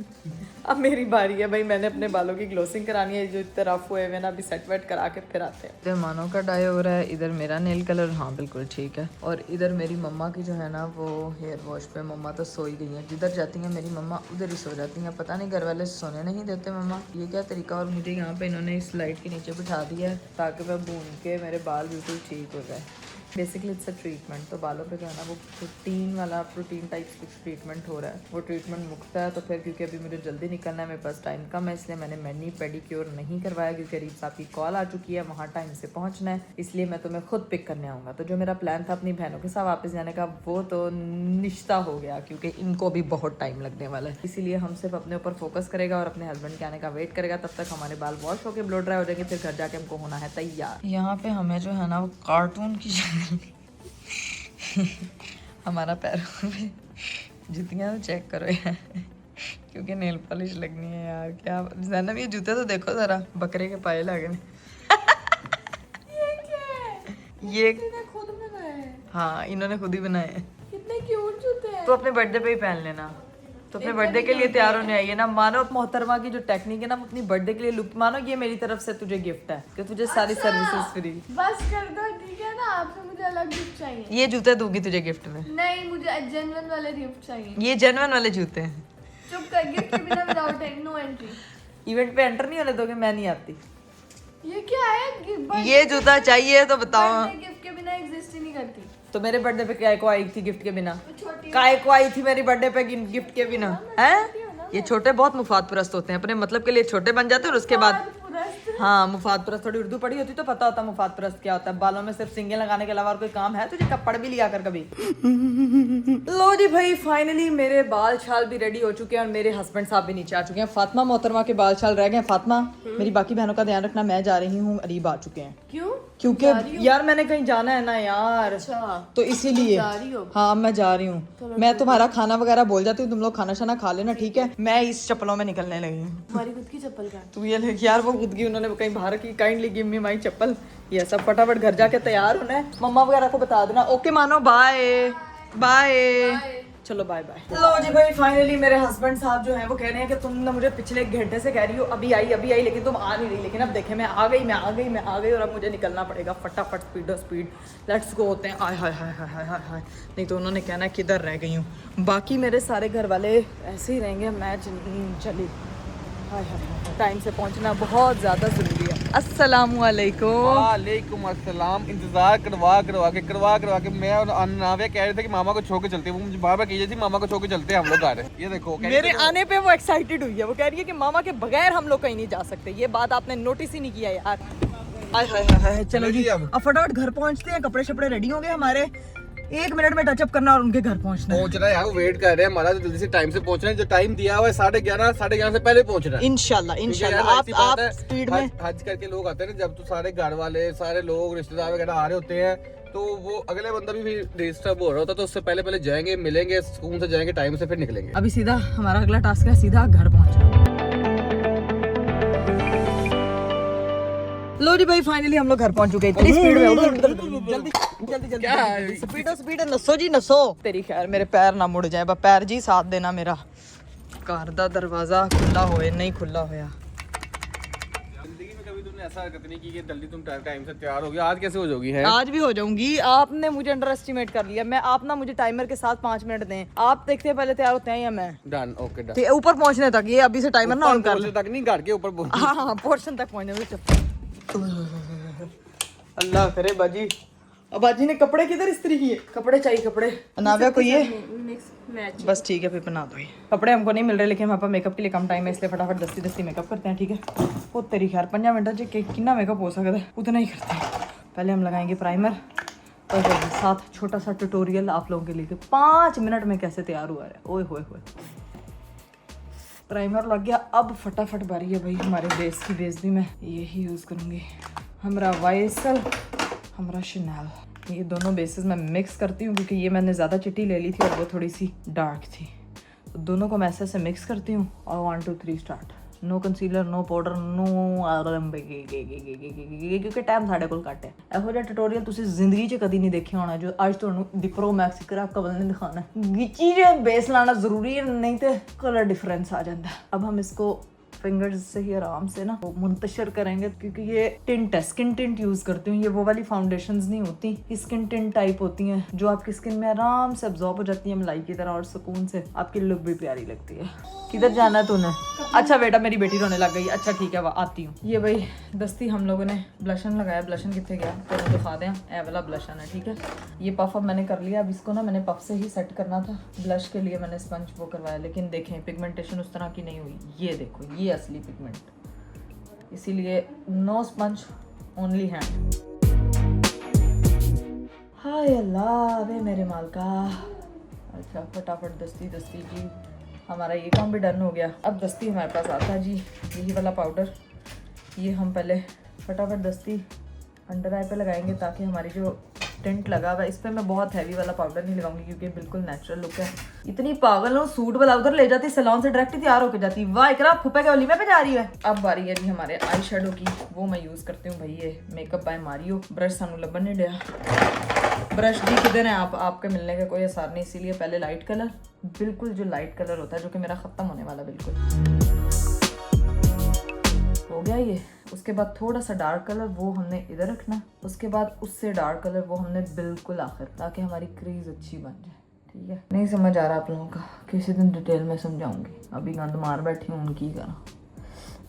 अब मेरी बारी है भाई, मैंने अपने बालों की ग्लोसिंग करानी है जो इतने रफ हुए हुए ना, अभी सेट वेट करा के फिर आते हैं। इधर मानो का डाई हो रहा है, इधर मेरा नेल कलर, हाँ बिल्कुल ठीक है। और इधर मेरी मम्मा की जो है ना वो हेयर वॉश पे, मम्मा तो सो ही गई है। जिधर जाती हैं मेरी मम्मा उधर ही सो जाती हैं, पता नहीं घर वाले सोने नहीं देते मम्मा, ये क्या तरीका। और मुझे यहाँ पे इन्होंने इस लाइट के नीचे बिठा दिया है ताकि मैं भून के मेरे बाल बिल्कुल ठीक हो जाए। Basically it's a treatment. तो बालों पे जो है ना वो प्रोटीन टाइप्स कुछ ट्रीटमेंट हो रहा है, वो ट्रीटमेंट मुफ्त है। तो फिर क्योंकि अभी मुझे जल्दी निकलना है, मेरे पास टाइम कम है, इसलिए मैंने मैनी पेडिक्योर नहीं करवाया क्योंकि अरीब साहब की कॉल आ चुकी है, वहाँ टाइम से पहुँचना है, इसलिए मैं तुम्हें खुद पिक करने आऊँगा। तो जो मेरा प्लान था अपनी बहनों के साथ वापस जाने का, वो तो निश्ता हो गया क्योंकि इनको भी बहुत टाइम लगने वाला है। इसीलिए हम सिर्फ अपने ऊपर फोकस करेगा और अपने हस्बैंड के आने का वेट करेगा। तब तक हमारे बाल वॉश होकर ब्लो ड्राई हो जाएंगे, फिर घर जाके हमको होना है तैयार। यहाँ पे हमें जो है ना वो कार्टून की हमारा पैरों में जुतियाँ चेक करो यार, क्योंकि नेल पॉलिश लगनी है यार। क्या ज़ैनब, ये जूते तो देखो जरा, बकरे के पाए लगे हैं। ये खुद बनाए हैं। हाँ, इन्होंने खुद ही बनाए हैं। कितने क्यूट जूते हैं। तो अपने बर्थडे पे ही पहन लेना। तो अपने बर्थडे के लिए तैयार होने आई है ना। मानो मोहतरमा की जो टेक्निक है ना, अपनी बर्थडे के लिए लुक मानो, ये मेरी तरफ से तुझे गिफ्ट है कि तुझे सारी सर्विसेज फ्री। बस कर दो, ठीक है ना। आपसे मुझे अलग गिफ्ट चाहिए। ये जूते दूंगी तुझे गिफ्ट में। नहीं, मुझे जेन्युइन वाले गिफ्ट चाहिए। ये जेन्युइन वाले जूते हैं। चुप कर, गिफ्ट के बिना विदाउट नो एंट्री। इवेंट पे एंटर नहीं होने दोगे, मैं नहीं आती। ये क्या है? ये जूता चाहिए तो बताओ। गिफ्ट के बिना एग्जिस्ट ही नहीं करती। तो मेरे बर्थडे पे काय को आई थी गिफ्ट के बिना? छोटी काय को आई थी मेरी बर्थडे पे गिफ्ट के बिना? हैं? ये छोटे बहुत मुफाद परस्त होते हैं, अपने मतलब के लिए छोटे बन जाते हैं और उसके बाद हाँ मुफाद परस्त। थोड़ी उर्दू पढ़ी होती तो पता होता मुफाद परस्त क्या होता है। बालों में सिर्फ सिंगे लगाने के अलावा और कोई काम है तुझे? कब पढ़ भी लिया कर कभी। लो जी भाई, फाइनली मेरे बाल छाल भी रेडी हो चुके हैं और मेरे हस्बैंड साहब भी नीचे आ चुके हैं। फातिमा मोहतरमा के बाल छाल रह गए हैं। फातिमा, मेरी बाकी बहनों का ध्यान रखना, मैं जा रही हूँ, अरीब आ चुके हैं। क्यों? क्योंकि यार मैंने कहीं जाना है ना यार, तो इसीलिए। हाँ मैं जा रही हूँ। मैं तुम्हारा खाना वगैरह बोल जाती हूँ, तुम लोग खाना शाना खा लेना, ठीक है? मैं इस चप्पलों में निकलने लगी हूँ। तुम्हारी खुद की चप्पल का? तू ये ले यार, वो खुद की उन्होंने कहीं बाहर की, काइंडली गिव मी माई चप्पल। ये सब फटाफट घर जाके तैयार होना है, मम्मा वगैरह को बता देना। ओके मानो, बाय बाय। चलो बाय बाय। लो जी भाई, फाइनली मेरे हस्बैंड साहब जो हैं वो कह रहे हैं कि तुम ना मुझे पिछले 1 घंटे से कह रही हो अभी आई, लेकिन तुम आ नहीं रही। लेकिन अब देखे मैं आ गई और अब मुझे निकलना पड़ेगा फटाफट, स्पीड। लेट्स गो होते हैं। आय हाय हाय हाय हाय हाय। नहीं तो उन्होंने कहना किधर रह गई हूँ। बाकी मेरे सारे घर वाले ऐसे ही रहेंगे, मैं चली। हाय हाय हाय, टाइम से पहुँचना बहुत ज़्यादा ज़रूरी है। अस्सलामुअलैकुम। वालेकुम अस्सलाम। इंतजार करवा के मैं और नाविया कह रहे थे कि मामा को छोड़ के चलते हैं। वो मुझे बार बार कीजिए थी मामा को छोड़ के चलते हैं हम लोग घर। ये देखो मेरे आने पे वो एक्साइटेड हुई है, वो कह रही है कि मामा के बगैर हम लोग कहीं नहीं जा सकते। ये बात आपने नोटिस ही नहीं किया यार। हाय हाय हाय, चलो जी अब फटाफट घर पहुंचते हैं। कपड़े शपड़े रेडी होंगे हमारे, 1 मिनट में टचअप करना और उनके घर पहुंचना रहा है यार। वो वेट कर रहे हैं हमारा, जल्दी से टाइम से पहुंचना है। जो टाइम दिया हुआ है 11:30 से पहले पहुंचना है। इंशाल्लाह आप स्पीड में। हज करके लोग आते हैं ना, जब तो सारे घर वाले, सारे लोग रिश्तेदार वगैरह आ रहे होते हैं, तो वो अगले बंदा भी डिस्टर्ब हो रहा होता है। तो उससे पहले जाएंगे, मिलेंगे, सुकून से जाएंगे, टाइम से फिर निकलेंगे। अभी सीधा हमारा अगला टास्क है सीधा घर पहुंचना। लो जी भाई, फाइनली हम लोग घर पहुंच चुके हैं। इतनी स्पीड में जल्दी स्पीड नसो जी नसो। तेरी खैर मेरे पैर ना मुड़ जाए, पैर जी साथ देना मेरा। घर दा दरवाजा खुला होए नहीं खुला होया। जिंदगी में कभी तुमने ऐसा हरकत नहीं की कि जल्दी तुम टाइम से तैयार हो गई। आज कैसे हो जाओगी? है आज भी हो जाऊंगी। आपने मुझे अंडर एस्टिमेट कर लिया। मैं आप ना मुझे टाइमर के साथ 5 मिनट दें। आप देखते हैं पहले तैयार होते हैं या मैं? Done, okay done. तो ऊपर पहुंचने तक ये अभी से टाइमर ना ऑन कर ले। तक नहीं, घर के ऊपर हाँ पोर्शन तक पहुंचने। अल्लाह करे बाजी। अब बाजी ने कपड़े किधर इस्त्री किए? कपड़े चाहिए, कपड़े नाविया को ये मैच। बस ठीक है, फिर बना दो। ये कपड़े हमको नहीं मिल रहे, लेकिन हमारे पास मेकअप के लिए कम टाइम है, इसलिए फटाफट दस्ती मेकअप करते हैं, ठीक है? वो तेरी खैर 5 मिनट कितना मेकअप हो सकता है उतना ही करते हैं। पहले हम लगाएंगे प्राइमर और साथ छोटा सा ट्यूटोरियल आप लोगों के लिए कि 5 मिनट में कैसे तैयार हुआ है। ओए होए होए, प्राइमर लग गया। अब फटाफट बारी है भाई हमारे बेस की। बेस भी मैं यही यूज़ करूँगी, हमारा वाइसल, हमारा शनैल। ये दोनों बेसेस मैं मिक्स करती हूँ क्योंकि ये मैंने ज़्यादा चिट्टी ले ली थी और वो थोड़ी सी डार्क थी। तो दोनों को मैं ऐसे मिक्स करती हूँ और 1 2 3 start. No concealer, no powder, no क्योंकि टाइम साढ़े कोल घट है। ਇਹੋ ਜਿਹਾ ट्यूटोरियल तुसी जिंदगी च कदी नहीं देखा होना जो आज ਤੁਹਾਨੂੰ ਦੀ प्रो मैक्स करा कबल ने दिखाना है। गिची जो बेस लाना ज़रूरी है, नहीं तो कलर डिफरेंस आ जाता है। अब हम इसको फिंगर्स से ही आराम से ना वो मुंतशिर करेंगे, क्योंकि ये टिंट है, स्किन टिंट यूज करती हूँ। ये वो वाली फाउंडेशंस नहीं होती, स्किन टिंट टाइप होती हैं जो आपकी स्किन में आराम से अब्जॉर्ब हो जाती है मलाई की तरह, और सुकून से आपकी लुक भी प्यारी लगती है। किधर जाना है तूने? अच्छा बेटा, मेरी बेटी रोने लग गई। अच्छा ठीक है, आती हूँ। ये भाई दस्ती हम लोगों ने ब्लशन लगाया। ब्लशन कितने गया तो दिखा दें, ए वाला ब्लशन है, ठीक है। ये पफ अब मैंने कर लिया। अब इसको ना मैंने पफ से ही सेट करना था। ब्लश के लिए मैंने स्पंज वो करवाया, लेकिन देखें पिगमेंटेशन उस तरह की नहीं हुई। ये देखो, ये असली पिगमेंट, इसीलिए नो स्पंज, ओनली हैंड। हाय अल्लाह वे मेरे मालका। अच्छा फटाफट दस्ती जी, हमारा ये काम भी डन हो गया। अब दस्ती हमारे पास आता है जी, यही वाला पाउडर। ये हम पहले फटाफट दस्ती अंडर आई पे लगाएंगे, ताकि हमारी जो टिंट लगा हुआ है इस पर मैं बहुत हैवी वाला पाउडर नहीं लगाऊंगी, क्योंकि बिल्कुल नेचुरल लुक है। इतनी पागल हूँ, सूट वाला उधर ले जाती सैलून से डायरेक्ट ही तैयार होकर जाती। वाह इकरा, फुप्पे के ओलीमे पे जा रही है। अब बारी है जी हमारे आई शेडो की, वो मैं यूज करती हूँ भाई, ये मेकअप बाय मारियो। ब्रश सानू लबन नहीं दिया। ब्रश जी किधर है? आपके मिलने का कोई असर नहीं, इसीलिए पहले लाइट कलर, बिल्कुल जो लाइट कलर होता है, जो कि मेरा खत्म होने वाला बिल्कुल हो गया ये। उसके बाद थोड़ा सा डार्क कलर, वो हमने इधर रखना। उसके बाद उससे डार्क कलर वो हमने बिल्कुल आखिर, ताकि हमारी क्रीज अच्छी बन जाए, ठीक है। नहीं समझ आ रहा आप लोगों का, किसी दिन डिटेल में समझाऊंगी। अभी गंद मार बैठी हूँ उनकी करा,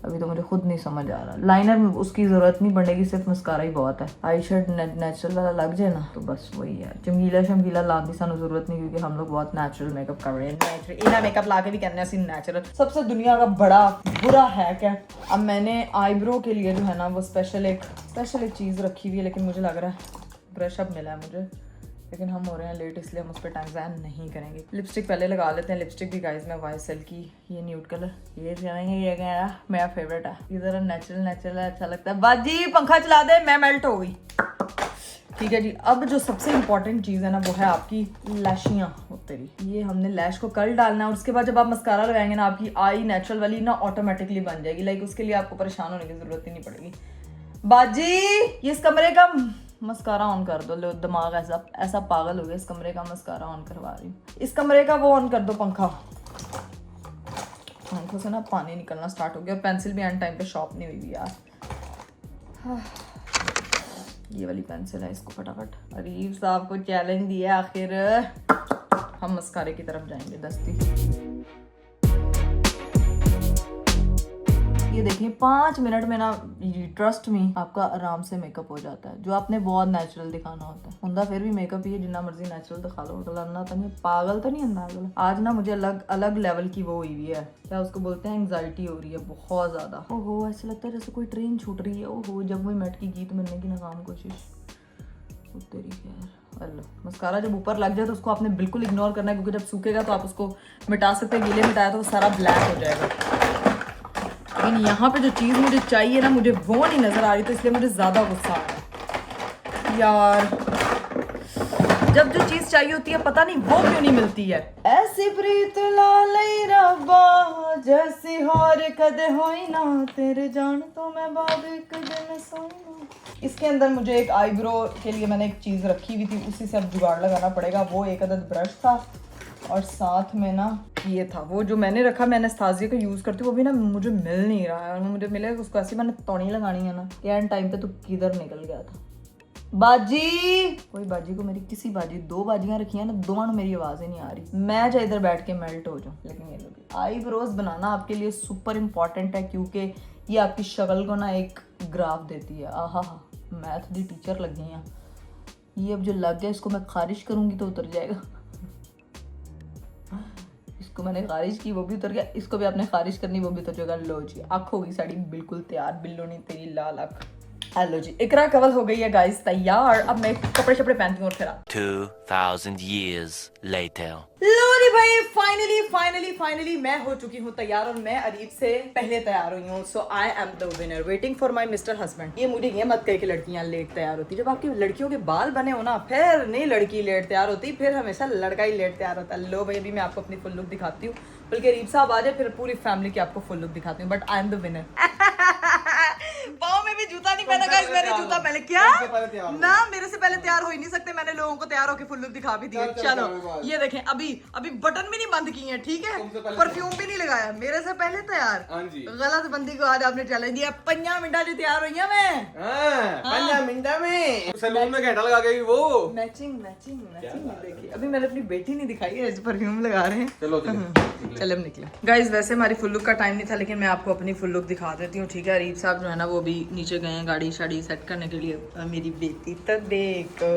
अभी तो मुझे खुद नहीं समझ आ रहा। लाइनर उसकी ज़रूरत नहीं पड़ेगी, सिर्फ मस्कारा ही बहुत है। आई शेड नेचुरल वाला लग जाए ना तो बस वही है। चमकीला लाने की सानू जरूरत नहीं, क्योंकि हम लोग बहुत नेचुरल मेकअप कर रहे हैं। इना मेकअप ला के भी कहने हैं नेचुरल। सबसे दुनिया का बड़ा बुरा हैक है, अब मैंने आईब्रो के लिए जो है ना वो स्पेशल एक चीज़ रखी हुई है, लेकिन मुझे लग रहा है ब्रश अब मिला है मुझे, लेकिन हम हो रहे हैं लेट, इसलिए हम उस पर टाइम ज़ाया नहीं करेंगे। लिपस्टिक पहले लगा लेते हैं। लिपस्टिक भी गाइस मैं YSL की, ये न्यूड कलर, ये मेरा फेवरेट है। ये ज़रा नेचुरल है, अच्छा लगता है। बाजी पंखा चला दे, मैं मेल्ट हो गई। ठीक है जी। अब जो सबसे इम्पॉर्टेंट चीज़ है ना वो है आपकी लैशियाँ होते रही। ये हमने लैश को कर्ल डालना है, और उसके बाद जब आप मस्कारा लगाएंगे ना, आपकी आई नेचुरल वाली ना ऑटोमेटिकली बन जाएगी। लाइक उसके लिए आपको परेशान होने की ज़रूरत ही नहीं पड़ेगी। बाजी ये इस कमरे का मस्कारा ऑन कर दो। लो दिमाग ऐसा पागल हो गया, इस कमरे का मस्कारा ऑन करवा रही हूँ। इस कमरे का वो ऑन कर दो पंखा। आंखों से ना पानी निकलना स्टार्ट हो गया, और पेंसिल भी एंड टाइम पे शॉर्प नहीं हुई यार। ये वाली पेंसिल है, इसको फटाफट अरीब साहब को चैलेंज दिया। आखिर हम मस्कारे की तरफ जाएंगे दस्ती। ये देखिए 5 मिनट में ना, ट्रस्ट में आपका आराम से मेकअप हो जाता है, जो आपने बहुत नेचुरल दिखाना होता है। हुंदा फिर भी मेकअप ही है, जितना मर्जी नेचुरल दिखा लो, डरना तो नहीं, पागल तो नहीं अंदाज। आज ना मुझे अलग लेवल की वो हुई हुई है, क्या उसको बोलते हैं, एंग्जाइटी हो रही है बहुत ज्यादा। ओहो ऐसा लगता है जैसे कोई ट्रेन छूट रही है। ओहो जब वही मेट की गीत मिलने की नाकाम कोशिश। तेरी यार अल्लाह। मस्कारा जब ऊपर लग जाए तो उसको आपने बिल्कुल इग्नोर करना है, क्योंकि जब सूखेगा तो आप उसको मिटा सकते हैं। गीले मिटाया तो वो सारा ब्लैक हो जाएगा। लेकिन यहाँ पे जो चीज़ मुझे चाहिए ना, मुझे वो नहीं नज़र आ रही, तो इसलिए मुझे ज़्यादा गुस्सा आ रहा है यार। जब जो चीज़ चाहिए होती है पता नहीं वो क्यों नहीं मिलती है। ऐसी प्रीत लालई रब्बा जैसी होर कदे होई ना, तेरे जान तो मैं बाद एक दिन सोई ना। इसके अंदर मुझे एक आईब्रो के लिए मैंने एक चीज़ रखी हुई थी, उसी से अब जुगाड़ लगाना पड़ेगा। वो एक अदद ब्रश था, और साथ में ना ये था वो जो मैंने रखा, मैं एनास्तासिया का यूज़ करती हूँ, वो भी ना मुझे मिल नहीं रहा है। और मुझे मिलेगा उसको ऐसी मैंने तौड़ी लगानी है ना, एंड टाइम पे तो किधर निकल गया था। बाजी कोई बाजी को मेरी किसी बाजी 2 बाजियां रखी हैं ना, दोनों मेरी आवाज़ ही नहीं आ रही। मैं चाहे इधर बैठ के मेल्ट हो जाऊँ। लेकिन ये लोग आईब्रोज बनाना आपके लिए सुपर इम्पॉर्टेंट है, क्योंकि ये आपकी शक्ल को ना एक ग्राफ देती है। आहा मैथ दी टीचर लग गई हैं। ये अब जो लग गया इसको मैं खारिश करूँगी तो उतर जाएगा। इसको मैंने खारिज की, वो भी उतर गया। इसको भी आपने खारिज करनी, वो भी उतर जाएगा। लो जी आँख हो गई साड़ी बिल्कुल तैयार, बिल्लो नहीं तेरी लाल आँख। हेलो जी इकरा कवल हो गई है गाइस तैयार। अब मैं कपड़े शपड़े पहनती हूँ और फिर 2000 years later. लो जी भाई फाइनली मैं हो चुकी हूँ तैयार, और मैं अरीब से पहले तैयार हुई हूँ। So I am the winner, waiting for my mister husband. ये मुझे ये मत कहे कि लड़कियां लेट तैयार होती। जब आपकी लड़कियों के बाल बने हो ना, फिर नहीं लड़की लेट तैयार होती, फिर हमेशा लड़का ही लेट तैयार होता है। लो भाई अभी मैं आपको अपनी फुल लुक दिखाती हूँ, बल्कि अरीब साहब आ जाए फिर पूरी फैमिली की आपको फुल लुक दिखाती हूँ। But I am the winner. पाँव में भी जूता नहीं नहीं पहना गाइस, मैंने जूता पहले क्या सबसे पहले तैयार हो। ना, मेरे से पहले तैयार हो ही नहीं सकते, मैंने लोगों को तैयार होके फुल लुक दिखा भी दिया। चल, चलो कोई बात। ये देखें, अभी बटन भी नहीं बंद किए हैं, ठीक है, तुमसे पहले परफ्यूम भी नहीं लगाया, मेरे से पहले तैयार। हाँ जी। गलत बंदी को आज आपने चैलेंज दिया। 5 मिनट जी तैयार हुई है मैं। हाँ, 5 मिनट में सैलून में घंटा लगा गई वो। मैचिंग देखिए, अभी मैंने अपनी बेटी नहीं दिखाई है, परफ्यूम लगा रहे हैं। चलो चले हम निकले। गाइस वैसे हमारी फुल लुक का टाइम नहीं था, लेकिन मैं आपको अपनी फुल लुक दिखा देती हूँ, ठीक है। अरीब साहब जो है ना वो भी नीचे गए हैं गाड़ी शाड़ी सेट करने के लिए। मेरी बेटी तो देखो,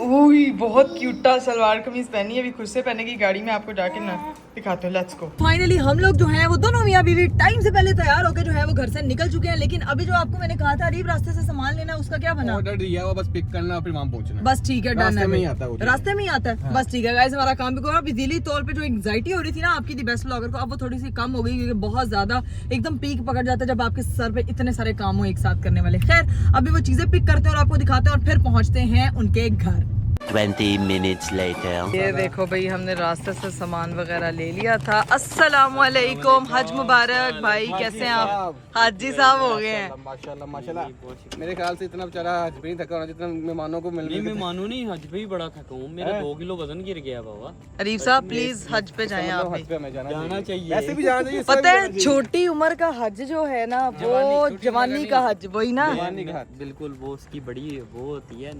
ओही बहुत क्यूटा सलवार कमीज पहनी है, अभी खुद से पहने की गाड़ी में, आपको जाके ना दिखाते हैं। Let's go. फाइनली हम लोग जो है वो दोनों मियां बीवी टाइम से पहले तैयार होकर जो है वो घर से निकल चुके हैं। लेकिन अभी जो आपको मैंने कहा था अरीब रास्ते से सामान लेना, उसका क्या बना? ऑर्डर दिया वो, बस पिक करना फिर वहां पहुंचना। बस ठीक है, डन रास्ते है, में ही आता है वो, रास्ते में ही आता है। बस ठीक है गाइस, हमारा काम भी करो। बिजली तौर पे जो एंजाइटी हो रही थी ना आपकी दी बेस्ट ब्लॉगर को, अब वो थोड़ी सी कम हो गई, क्योंकि बहुत ज्यादा एकदम पीक पकड़ जाता है जब आपके सर पे इतने सारे काम हो एक साथ करने वाले। खैर अभी वो चीजें पिक करते हैं और आपको दिखाते हैं और फिर पहुंचते हैं उनके घर। 20 minutes later. ये देखो भाई, हमने रास्ते से सामान वगैरह ले लिया था। अस्सलाम वालेकुम, हज मुबारक भाई, कैसे हैं आप? हाजी साहब हो गए हैं। माशाल्लाह। मेरे ख्याल से इतना बेचारा हज भी नहीं थका होना जितना मेहमानों को मिलने। मैं मानू नहीं, हज पे ही बड़ा थका हूँ, मेरा 2 किलो वजन गिर गया बाबा। अरीब साहब प्लीज हज पे जाएं आप भी। हज पे हमें जाना चाहिए। वैसे भी जाना चाहिए। पता है छोटी उम्र का हज जो है ना वो जवानी का हज, वही ना। बिल्कुल, वो उसकी बड़ी वो होती है,